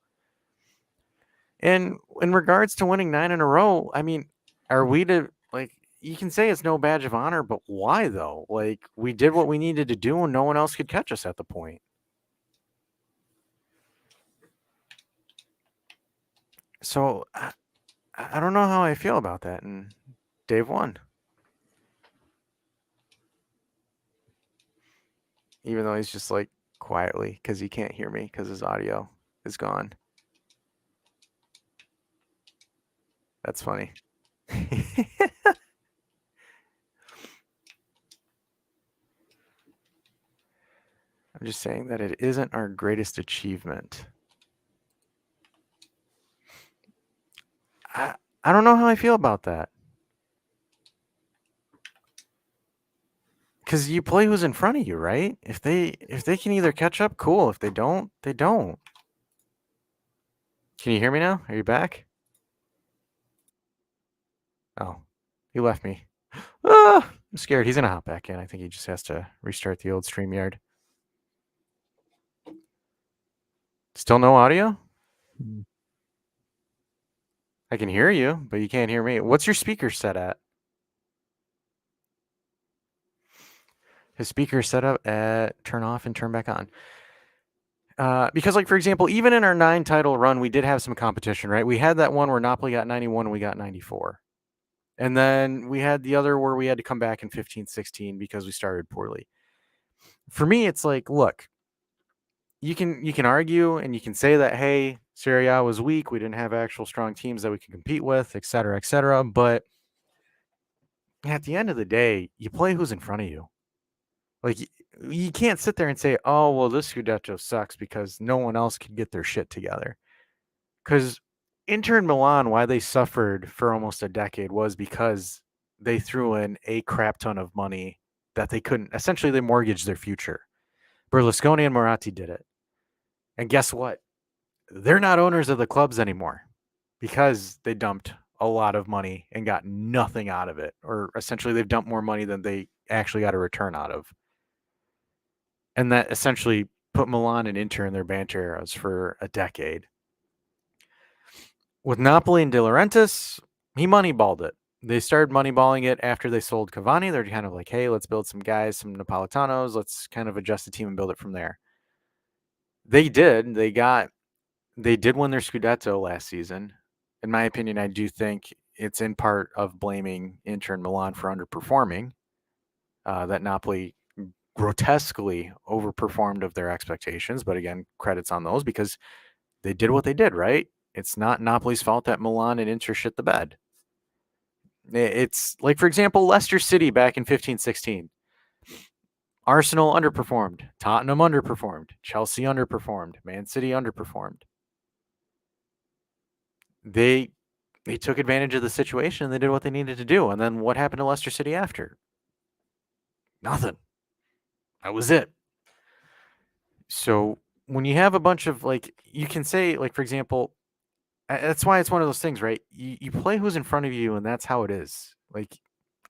And in regards to winning 9 in a row, I mean, are we to, like, you can say it's no badge of honor, but why though? Like, we did what we needed to do and no one else could catch us at the point. So I don't know how I feel about that. And Dave won. Even though he's just like quietly because he can't hear me because his audio is gone. That's funny. I'm just saying that it isn't our greatest achievement. I don't know how I feel about that. Because you play who's in front of you, right? If they can either catch up, cool. If they don't, they don't. Can you hear me now? Are you back? Oh, he left me. Ah, I'm scared. He's gonna hop back in. I think he just has to restart the old StreamYard. Still no audio? I can hear you, but you can't hear me. What's your speaker set at? His speaker set up at turn off and turn back on. Because, like, for example, even in our 9 title run, we did have some competition, right? We had that one where Napoli got 91 and we got 94. And then we had the other where we had to come back in 15-16 because we started poorly. For me, it's like, look, you can argue and you can say that, hey, Serie A was weak. We didn't have actual strong teams that we can compete with, et cetera, et cetera. But at the end of the day, you play who's in front of you. Like, you can't sit there and say, oh, well, this Scudetto sucks because no one else can get their shit together. Because Inter and Milan, why they suffered for almost a decade was because they threw in a crap ton of money that they couldn't. Essentially, they mortgaged their future. Berlusconi and Moratti did it. And guess what? They're not owners of the clubs anymore because they dumped a lot of money and got nothing out of it. Or essentially, they've dumped more money than they actually got a return out of. And that essentially put Milan and Inter in their banter eras for a decade. With Napoli and De Laurentiis, he moneyballed it. They started moneyballing it after they sold Cavani. They're kind of like, hey, let's build some guys, some Napolitanos. Let's kind of adjust the team and build it from there. They did. They did win their Scudetto last season. In my opinion, I do think it's in part of blaming Inter and Milan for underperforming. That Napoli grotesquely overperformed of their expectations. But again, credits on those because they did what they did, right? It's not Napoli's fault that Milan and Inter shit the bed. It's like, for example, Leicester City back in 15-16. Arsenal underperformed. Tottenham underperformed. Chelsea underperformed. Man City underperformed. They took advantage of the situation and they did what they needed to do. And then what happened to Leicester City after? Nothing. That was it. So when you have a bunch of, like, you can say, like, for example, that's why it's one of those things, right? You play who's in front of you, and that's how it is. Like,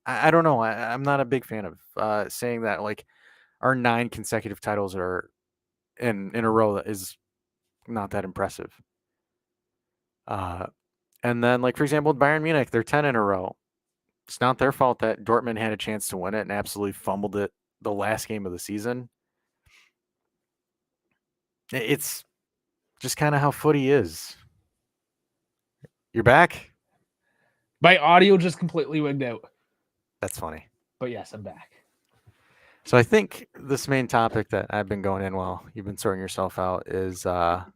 I don't know. I'm not a big fan of saying that, like, our 9 consecutive titles are in a row that is not that impressive. And then, like, for example, with Bayern Munich, they're 10 in a row. It's not their fault that Dortmund had a chance to win it and absolutely fumbled it the last game of the season. It's just kind of how footy is. You're back? My audio just completely wigged out. That's funny. But yes, I'm back. So I think this main topic that I've been going in while you've been sorting yourself out is what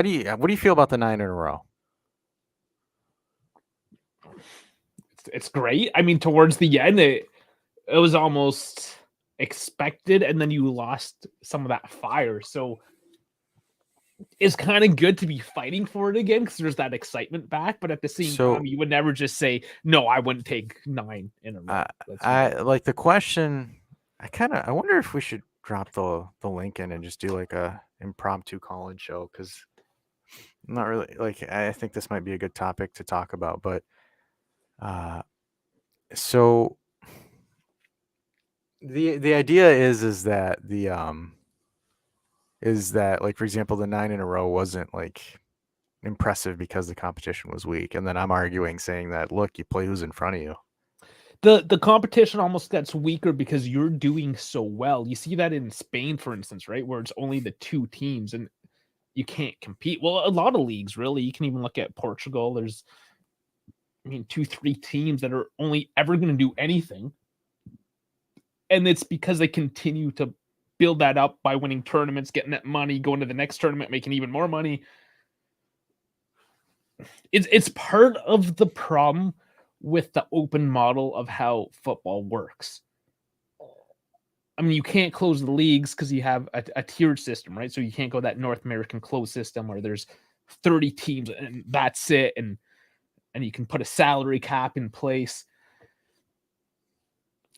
do you feel about the 9 in a row? It's great. I mean, towards the end, it was almost expected, and then you lost some of that fire. So it's kind of good to be fighting for it again because there's that excitement back. But at the same time, you would never just say, no, I wouldn't take 9 in a row. I like the question. I wonder if we should drop the link in and just do like a impromptu call-in show, because I'm not really, like, I think this might be a good topic to talk about. But so the idea is that like, for example, the 9 in a row wasn't like impressive because the competition was weak, and then I'm arguing saying that, look, you play who's in front of you. The competition almost gets weaker because you're doing so well. You see that in Spain, for instance, right, where it's only the 2 teams and you can't compete. Well, a lot of leagues, really. You can even look at Portugal. There's, 2-3 teams that are only ever going to do anything. And it's because they continue to build that up by winning tournaments, getting that money, going to the next tournament, making even more money. It's part of the problem with the open model of how football works. I mean, you can't close the leagues because you have a tiered system, right? So you can't go that North American closed system where there's 30 teams and that's it. And you can put a salary cap in place.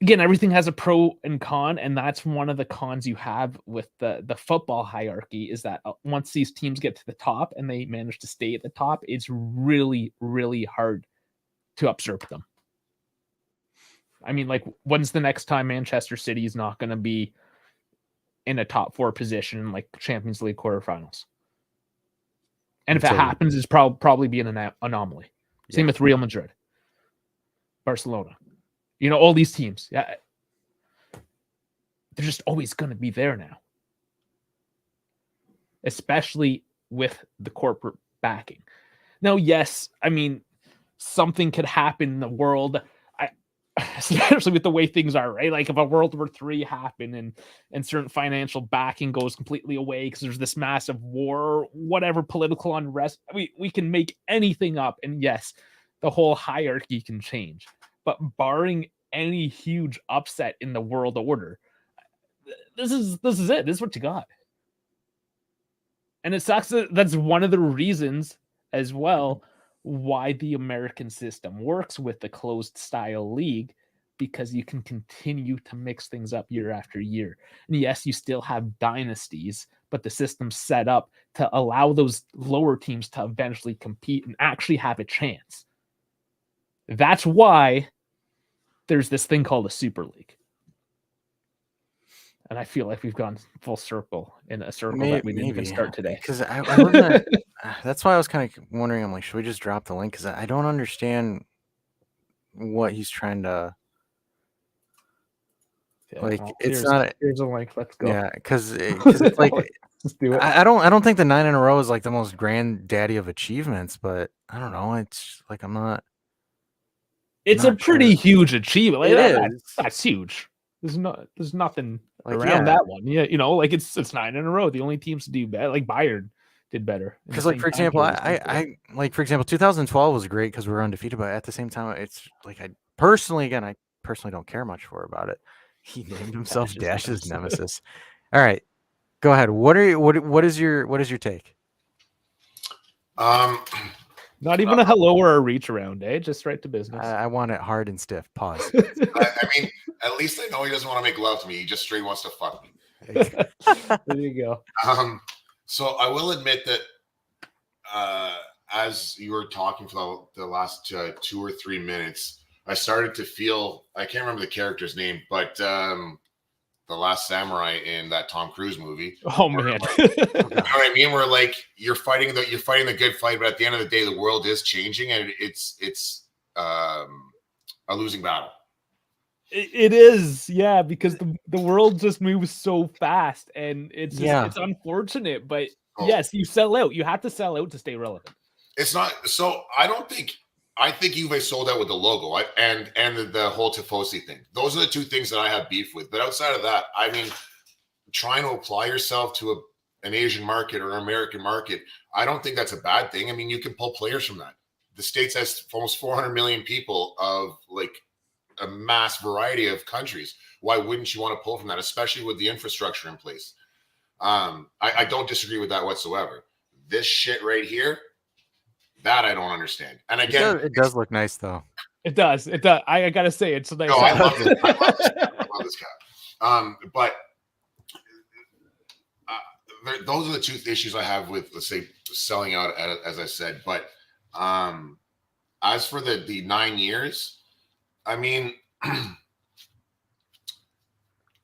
Again, everything has a pro and con, and that's one of the cons you have with the football hierarchy is that once these teams get to the top and they manage to stay at the top, it's really, really hard to usurp them. I mean, like, when's the next time Manchester City is not going to be in a top 4 position in like Champions League quarterfinals? And if it happens, it's probably be an anomaly. Same with Real Madrid, Barcelona. All these teams. Yeah, they're just always going to be there now, especially with the corporate backing. Now, yes, I mean, something could happen in the world. Especially with the way things are, right? Like if a World War III happened and certain financial backing goes completely away because there's this massive war, whatever political unrest, we can make anything up. And yes, the whole hierarchy can change. But barring any huge upset in the world order, this is it. This is what you got. And it sucks that that's one of the reasons as well why the American system works with the closed style league, because you can continue to mix things up year after year. And yes, you still have dynasties, but the system's set up to allow those lower teams to eventually compete and actually have a chance. That's why there's this thing called a Super League. And I feel like we've gone full circle in a circle that we didn't even start today. Because I wasn't. That's why I was kind of wondering. I'm like, should we just drop the link? Because I don't understand what he's trying to. Yeah, like, well, it's not. Here's a link. Let's go. Yeah, because it's like let's do it. I don't think the 9 in a row is like the most granddaddy of achievements, but I don't know. It's like I'm not. It's not a pretty sure. huge achievement. Like, It is. That's huge. There's nothing Like, around that one. Yeah, you know, like it's 9 in a row. The only teams to do better, like Bayern did better. Because like for example, I like for example, 2012 was great because we were undefeated, but at the same time, it's like I personally don't care much about it. He named himself Dash's nemesis. All right, go ahead. What is your take? Not even a hello or a reach around, eh? Just right to business. I want it hard and stiff. Pause. I mean, at least I know he doesn't want to make love to me. He just straight wants to fuck me. There you go. So I will admit that as you were talking for the last 2 or 3 minutes, I started to feel, I can't remember the character's name, but the Last Samurai in that Tom Cruise movie. Oh man. You know what I mean? Where like you're fighting the good fight, but at the end of the day, the world is changing and it's a losing battle. It is, yeah, because the world just moves so fast, and it's unfortunate, but yes, you sell out. You have to sell out to stay relevant. It's not so. I think Juve sold out with the logo and the whole Tifosi thing. Those are the two things that I have beef with. But outside of that, I mean, trying to apply yourself to an Asian market or an American market, I don't think that's a bad thing. I mean, you can pull players from that. The States has almost 400 million people of like a mass variety of countries. Why wouldn't you want to pull from that, especially with the infrastructure in place? I don't disagree with that whatsoever. This shit right here, that I don't understand. And again, it does look nice though. It does. I gotta say, it's a nice. No, I love this. I love this guy. But those are the two issues I have with, let's say, selling out, as I said. But as for the 9 years, I mean,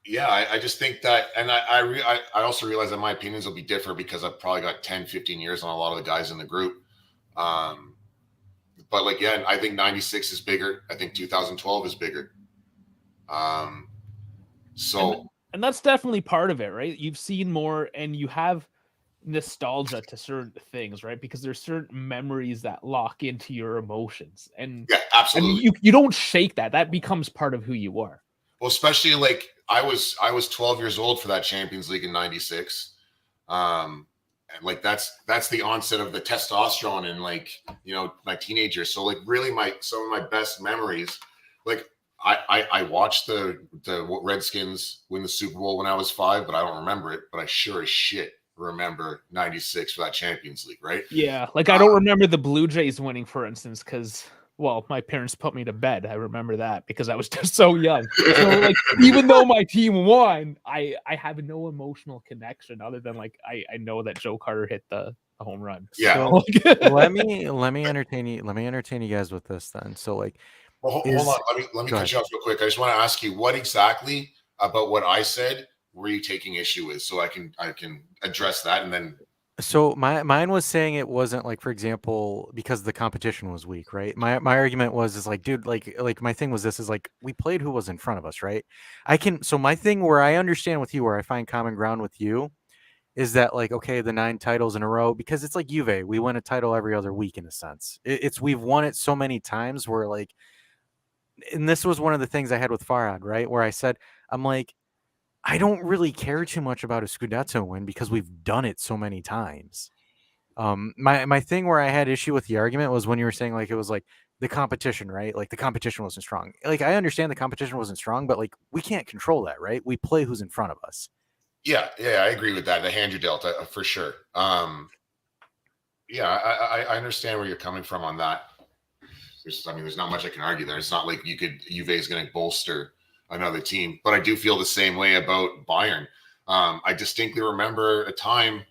yeah, I just think that, and I also realize that my opinions will be different because I've probably got 10, 15 years on a lot of the guys in the group. But like, yeah, I think 96 is bigger. I think 2012 is bigger. So, and that's definitely part of it, right? You've seen more and you have nostalgia to certain things, right? Because there's certain memories that lock into your emotions. And yeah, absolutely. I mean, you don't shake that. That becomes part of who you are. Well, especially like I was 12 years old for that Champions League in 96. And like that's the onset of the testosterone in like, you know, my teenage years. So like really some of my best memories, like I watched the Redskins win the Super Bowl when I was 5, but I don't remember it. But I sure as shit remember 96 for that Champions League, right? Yeah, like I don't remember the Blue Jays winning, for instance, because my parents put me to bed. I remember that because I was just so young. So like, even though my team won, I have no emotional connection other than like I know that Joe Carter hit the home run. Yeah. So, let me entertain you. Let me entertain you guys with this then. So like, well, hold on. Let me cut you off real quick. I just want to ask you, what exactly about what I said were you taking issue with, so I can address that and then. So mine was saying it wasn't like, for example, because the competition was weak, right? My argument is like, dude, like my thing was this is like we played who was in front of us, right? So my thing where I understand with you, where I find common ground with you, is that like, okay, the 9 titles in a row, because it's like Juve, we win a title every other week in a sense. It's we've won it so many times where like, and this was one of the things I had with Farhad, right? Where I said, I'm like, I don't really care too much about a Scudetto win because we've done it so many times. My thing where I had issue with the argument was when you were saying like it was like the competition, right? Like the competition wasn't strong. Like I understand the competition wasn't strong, but like we can't control that, right? We play who's in front of us. Yeah, I agree with that. The hand you dealt, for sure. Yeah, I understand where you're coming from on that. There's not much I can argue there. It's not like Juve is going to bolster another team, but I do feel the same way about Bayern. I distinctly remember a time,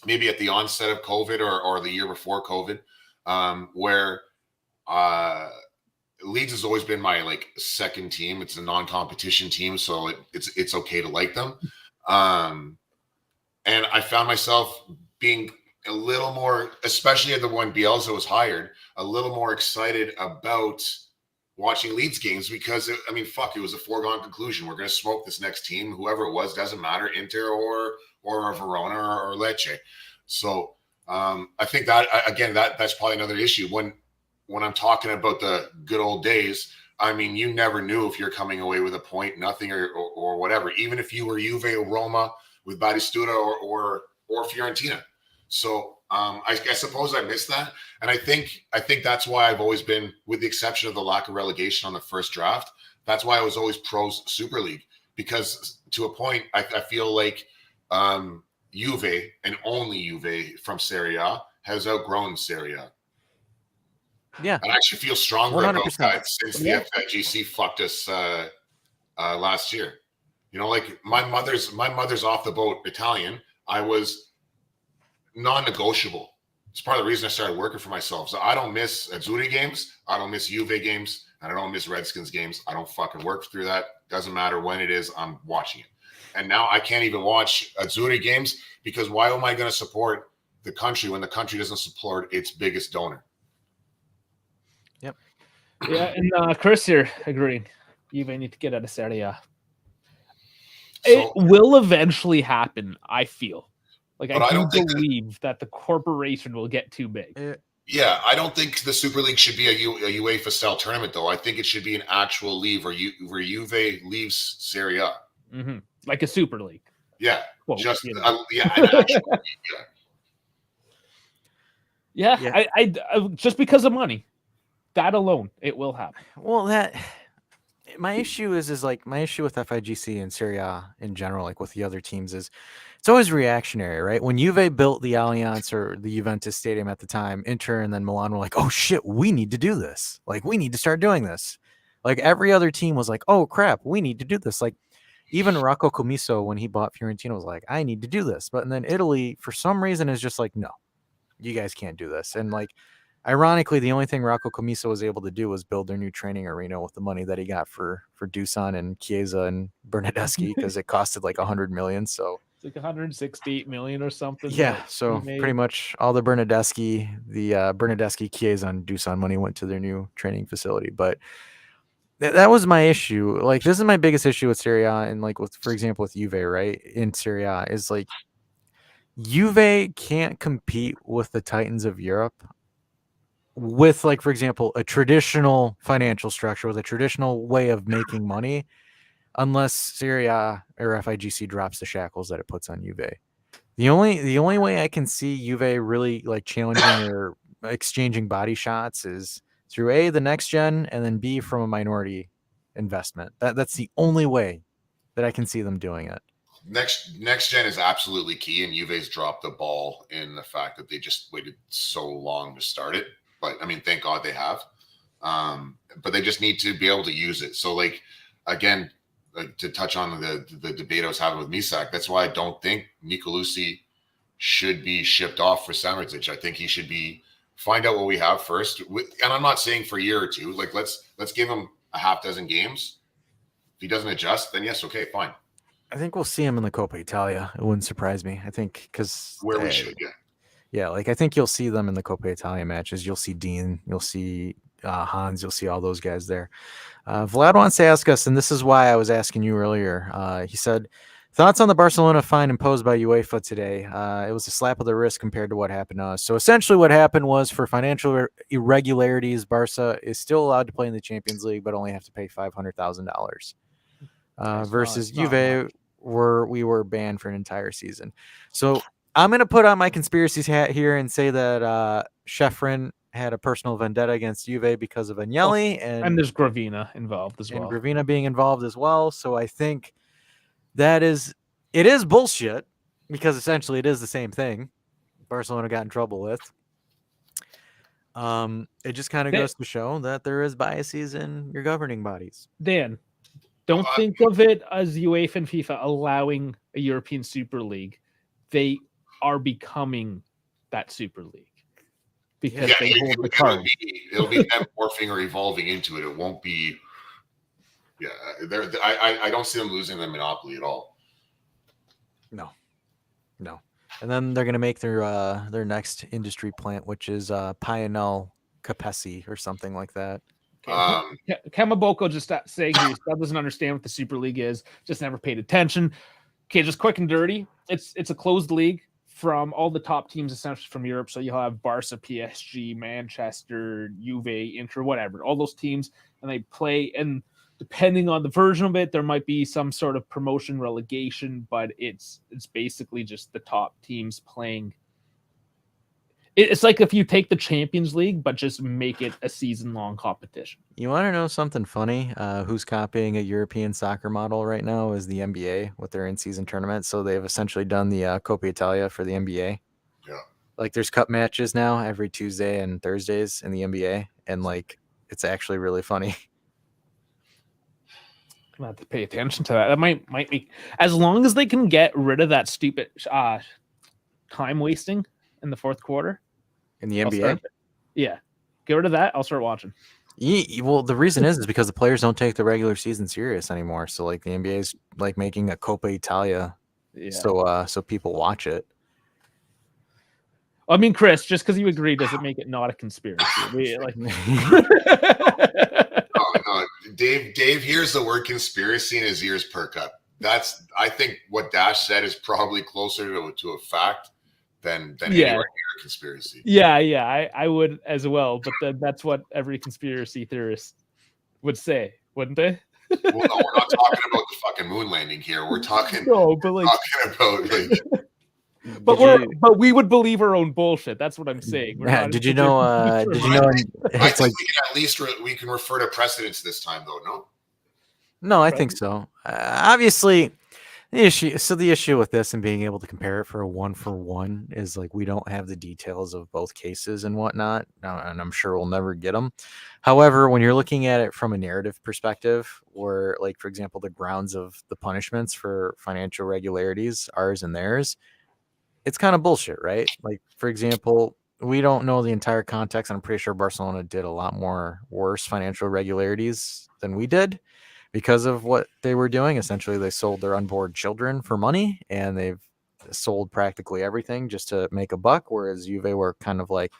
maybe at the onset of COVID or the year before COVID, where Leeds has always been my like second team. It's a non-competition team, so it's okay to like them. And I found myself being a little more, especially at the when Bielsa was hired, a little more excited about watching Leeds games because it was a foregone conclusion. We're going to smoke this next team, whoever it was, doesn't matter, Inter or Verona or Lecce. So I think that again, that's probably another issue when I'm talking about the good old days. I mean, you never knew if you're coming away with a point, nothing, or whatever. Even if you were Juve or Roma with Batistuta or Fiorentina. So I suppose I missed that, and I think that's why I've always been, with the exception of the lack of relegation on the first draft, that's why I was always pro Super League, because to a point I feel like Juve and only Juve from Serie A has outgrown Serie A. Yeah, I actually feel stronger 100%. about that since the FIGC fucked us last year. You know, like my mother's off the boat Italian. I was non-negotiable. It's part of the reason I started working for myself. So I don't miss Azzurri games. I don't miss Juve games. And I don't miss Redskins games. I don't fucking work through that. Doesn't matter when it is, I'm watching it. And now I can't even watch Azzurri games because why am I going to support the country when the country doesn't support its biggest donor? Yep. Yeah, and Chris here agreeing. Juve need to get out of Serie A. It will eventually happen, I feel. Like I don't believe that the corporation will get too big. Yeah, I don't think the Super League should be a UEFA style tournament, though. I think it should be an actual league where Juve leaves Serie A, like a Super League. Yeah, well, just you know. an actual league, yeah. I just because of money, that alone, it will happen. Well, my issue is like my issue with FIGC and Serie A in general, like with the other teams, is it's always reactionary, right? When Juve built the Allianz or the Juventus Stadium at the time, Inter and then Milan were like, oh shit, we need to do this. Like, we need to start doing this. Like, every other team was like, oh crap, we need to do this. Like, even Rocco Commisso, when he bought Fiorentina, was like, I need to do this. But then Italy, for some reason, is just like, no, you guys can't do this. And like, ironically, the only thing Rocco Commisso was able to do was build their new training arena with the money that he got for Dusan and Chiesa and Bernardeschi, because it costed like $100 million. So it's like 168 million or something. Yeah, so pretty much all the Bernardeschi, Chiesa, and Dusan money went to their new training facility. But that was my issue. Like, this is my biggest issue with Serie A, and like with, for example, with Juve, right? In Serie A, is like Juve can't compete with the Titans of Europe with, like, for example, a traditional financial structure with a traditional way of making money, unless Serie A or FIGC drops the shackles that it puts on Juve. The only way I can see Juve really like challenging or exchanging body shots is through A, the next gen, and then B, from a minority investment. That's the only way that I can see them doing it. Next gen is absolutely key, and Juve's dropped the ball in the fact that they just waited so long to start it. But I mean, thank God they have. But they just need to be able to use it. So, like, again, like, to touch on the debate I was having with Misak, that's why I don't think Nicolucci should be shipped off for Samardžić. I think he should find out what we have first. And I'm not saying for a year or two. Like, let's give him a half dozen games. If he doesn't adjust, then yes, okay, fine. I think we'll see him in the Coppa Italia. It wouldn't surprise me. I think because where we should, yeah, like I think you'll see them in the Coppa Italia matches. You'll see Dean, you'll see Hans, you'll see all those guys there. Vlad wants to ask us, and this is why I was asking you earlier. He said, Thoughts on the Barcelona fine imposed by UEFA today? It was a slap of the wrist compared to what happened to us. So essentially what happened was for financial irregularities, Barca is still allowed to play in the Champions League, but only have to pay $500,000 versus Juve, where we were banned for an entire season. So I'm going to put on my conspiracy hat here and say that Sheffrin had a personal vendetta against Juve because of Agnelli. And there's Gravina involved as well. And Gravina being involved as well. So I think it is bullshit because essentially it is the same thing Barcelona got in trouble with. It just kind of goes to show that there is biases in your governing bodies. Dan, don't think of it as UEFA and FIFA allowing a European Super League. They are becoming that Super League because they hold the cards. It'll be them morphing or evolving into it. It won't be. Yeah, I don't see them losing the monopoly at all. No. And then they're going to make their next industry plant, which is Pionel Capesi or something like that. Kamaboko just saying he still doesn't understand what the Super League is, just never paid attention. Okay, just quick and dirty. It's a closed league from all the top teams essentially from Europe. So you'll have Barca, PSG, Manchester, Juve, Inter, whatever, all those teams, and they play. And depending on the version of it, there might be some sort of promotion relegation, but it's basically just the top teams playing. It's like if you take the Champions League, but just make it a season-long competition. You want to know something funny? Who's copying a European soccer model right now is the NBA with their in-season tournament. So they've essentially done the Coppa Italia for the NBA. Yeah. Like there's cup matches now every Tuesday and Thursdays in the NBA. And like, it's actually really funny. I'm gonna have to pay attention to that. That might be, as long as they can get rid of that stupid time wasting in the fourth quarter in the NBA. Yeah, get rid of that. I'll start watching. Well, the reason is because the players don't take the regular season serious anymore. So like the NBA is like making a Coppa Italia, so people watch it. I mean, Chris, just because you agree doesn't make it not a conspiracy. No, Dave hears the word conspiracy and his ears perk up. I think what Dash said is probably closer to a fact than anywhere near a conspiracy. Yeah, I would as well. But that's what every conspiracy theorist would say, wouldn't they? Well, no, we're not talking about the fucking moon landing here. We're talking. No, but like talking about like. But we would believe our own bullshit. That's what I'm saying. Did you know? I think we can refer to precedents this time, though. No. No, I think so. Obviously, the issue with this and being able to compare it for a 1-for-1 is like we don't have the details of both cases and whatnot, and I'm sure we'll never get them. However, when you're looking at it from a narrative perspective, where like for example, the grounds of the punishments for financial regularities, ours and theirs. It's kind of bullshit, right? Like, for example, we don't know the entire context. And I'm pretty sure Barcelona did a lot more worse financial irregularities than we did because of what they were doing. Essentially, they sold their unborn children for money and they've sold practically everything just to make a buck. Whereas Juve were kind of like,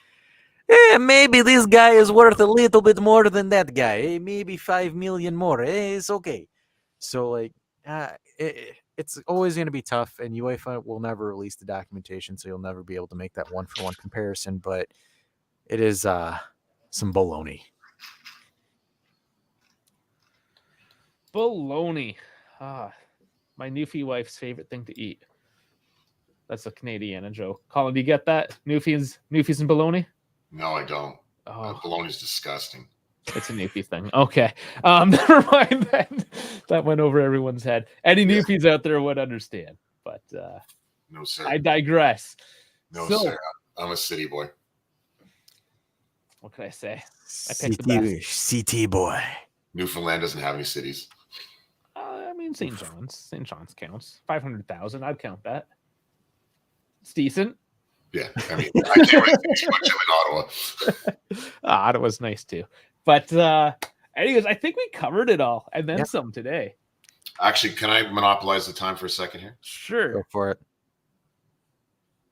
maybe this guy is worth a little bit more than that guy. Maybe 5 million more. It's okay. So, like, it's always going to be tough, and UEFA will never release the documentation, so you'll never be able to make that 1-for-1 comparison, but it is some baloney. Baloney. My Newfie wife's favorite thing to eat. That's a Canadiana joke. Colin, do you get that? Newfies and baloney? No, I don't. Baloney's disgusting. It's a Newfie thing. Okay. Never mind then. That went over everyone's head. Any Newfies out there would understand. But no, sir. I digress. No, sir. I'm a city boy. What can I say? I picked the best. CT boy. Newfoundland doesn't have any cities. I mean, St. John's. St. John's counts. 500,000. I'd count that. It's decent. Yeah. I mean, I can't really think too much of in Ottawa. Ottawa's nice too. But anyways, I think we covered it all and then some today. Actually, can I monopolize the time for a second here? Sure. Go for it.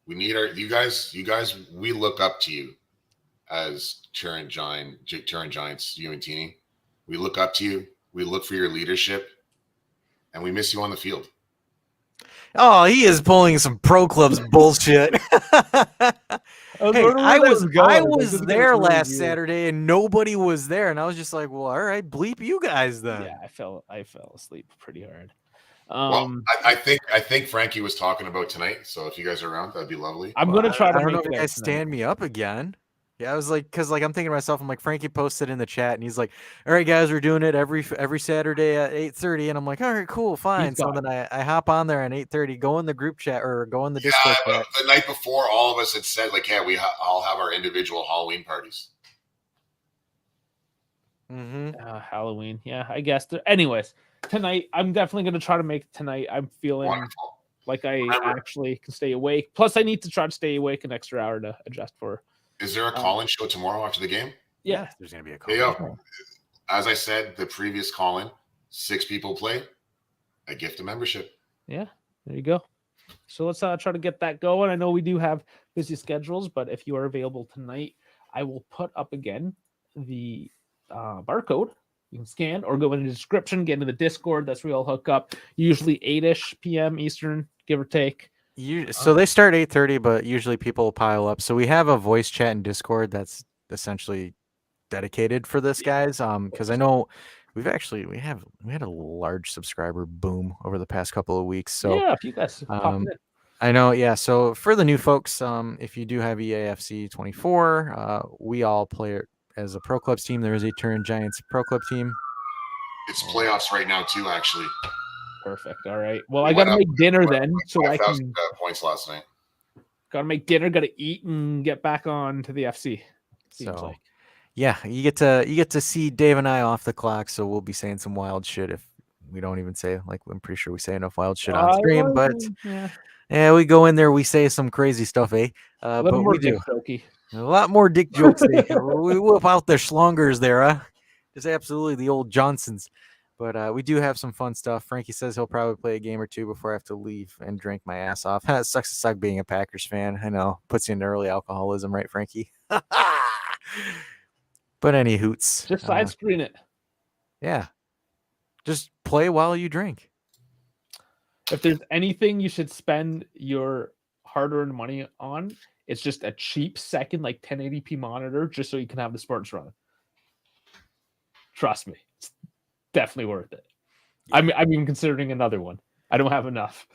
We need you guys, we look up to you as Turin Giants, Juventini. We look up to you. We look for your leadership and we miss you on the field. Oh, he is pulling some pro clubs bullshit. Hey, I was there last Saturday and nobody was there, and I was just like, well, all right, bleep you guys then. Yeah, I fell asleep pretty hard. Well, I think Frankie was talking about tonight. So if you guys are around, that'd be lovely. I'm gonna try to. I don't know if you guys stand me up again. Yeah, I was like, because like I'm thinking to myself, I'm like, Frankie posted in the chat, and he's like, "All right, guys, we're doing it every Saturday at 8:30," and I'm like, "All right, cool, fine." So then I hop on there at 8:30, go in the group chat or go in the Discord chat. The night before, all of us had said like, "Yeah, we all have our individual Halloween parties." Halloween, yeah, I guess. Anyways, tonight I'm definitely gonna try to make tonight. I'm feeling Wonderful. like I actually can stay awake. Plus, I need to try to stay awake an extra hour to adjust for. Is there a call-in show tomorrow after the game? Yeah, there's gonna be a call-in. As I said, the previous call-in, 6 people play. I gift a membership. Yeah, there you go. So let's try to get that going. I know we do have busy schedules, but if you are available tonight, I will put up again the barcode. You can scan or go in the description, get into the Discord. That's where we all hook up. Usually 8-ish p.m. Eastern, give or take. So they start 8:30, but usually people pile up. So we have a voice chat in Discord that's essentially dedicated for this, guys. Because I know we had a large subscriber boom over the past couple of weeks. So yeah, if you guys popping in. I know, yeah. So for the new folks, if you do have EAFC24, we all play it as a pro clubs team. There is a Turin Giants pro club team. It's playoffs right now too, actually. Perfect. All right. Well, I gotta make dinner then, so I can points last night. Gotta make dinner, gotta eat, and get back on to the FC. Seems like. Yeah, you get to see Dave and I off the clock, so we'll be saying some wild shit if we don't even say, like, I'm pretty sure we say enough wild shit on stream, but yeah, we go in there, we say some crazy stuff, eh? But we do a lot more dick jokes. We whip out the schlongers there, huh? Just absolutely the old Johnsons. But we do have some fun stuff. Frankie says he'll probably play a game or two before I have to leave and drink my ass off. It sucks to suck being a Packers fan. I know. Puts you into early alcoholism, right, Frankie? But any hoots. Just side screen it. Yeah. Just play while you drink. If there's anything you should spend your hard-earned money on, it's just a cheap second, like 1080p monitor, just so you can have the sports run. Trust me. It's definitely worth it. Yeah. I'm even considering another one. I don't have enough.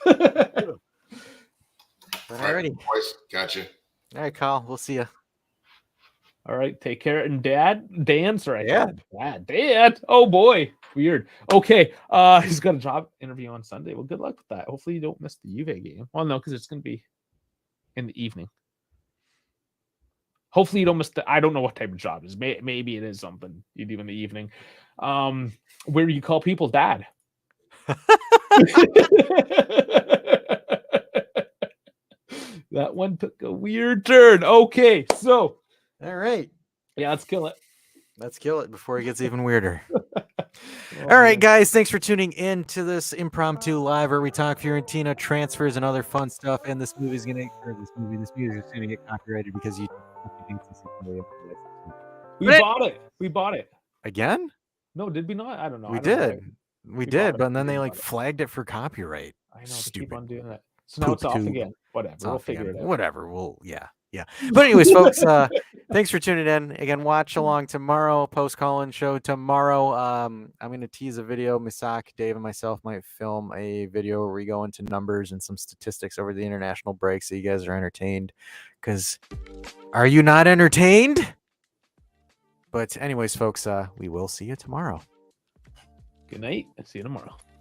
Alrighty. Boys, gotcha. All right, Kyle. We'll see you. All right, take care. And Dan, sorry. Yeah. Dad. Oh boy. Weird. Okay. He's got a job interview on Sunday. Well, good luck with that. Hopefully you don't miss the Juve game. Well, no, because it's gonna be in the evening. Hopefully you don't miss I don't know what type of job it is. Maybe it is something you do in the evening. Where you call people dad. That one took a weird turn. Okay, so all right. Yeah, let's kill it. Let's kill it before it gets even weirder. All right, guys. Thanks for tuning in to this impromptu live where we talk Fiorentina transfers and other fun stuff. And this movie is gonna get copyrighted because you think this is We bought it. Again? No, did we not? I don't know. We did, but then they like flagged it for copyright. I know. They keep on doing that. So now it's off again. Whatever. We'll figure it out. Whatever. Yeah. But anyways, folks, thanks for tuning in. Again, watch along tomorrow, post call-in show tomorrow. I'm going to tease a video. Misak, Dave, and myself might film a video where we go into numbers and some statistics over the international break so you guys are entertained. Because are you not entertained? But anyways, folks, we will see you tomorrow. Good night. See you tomorrow.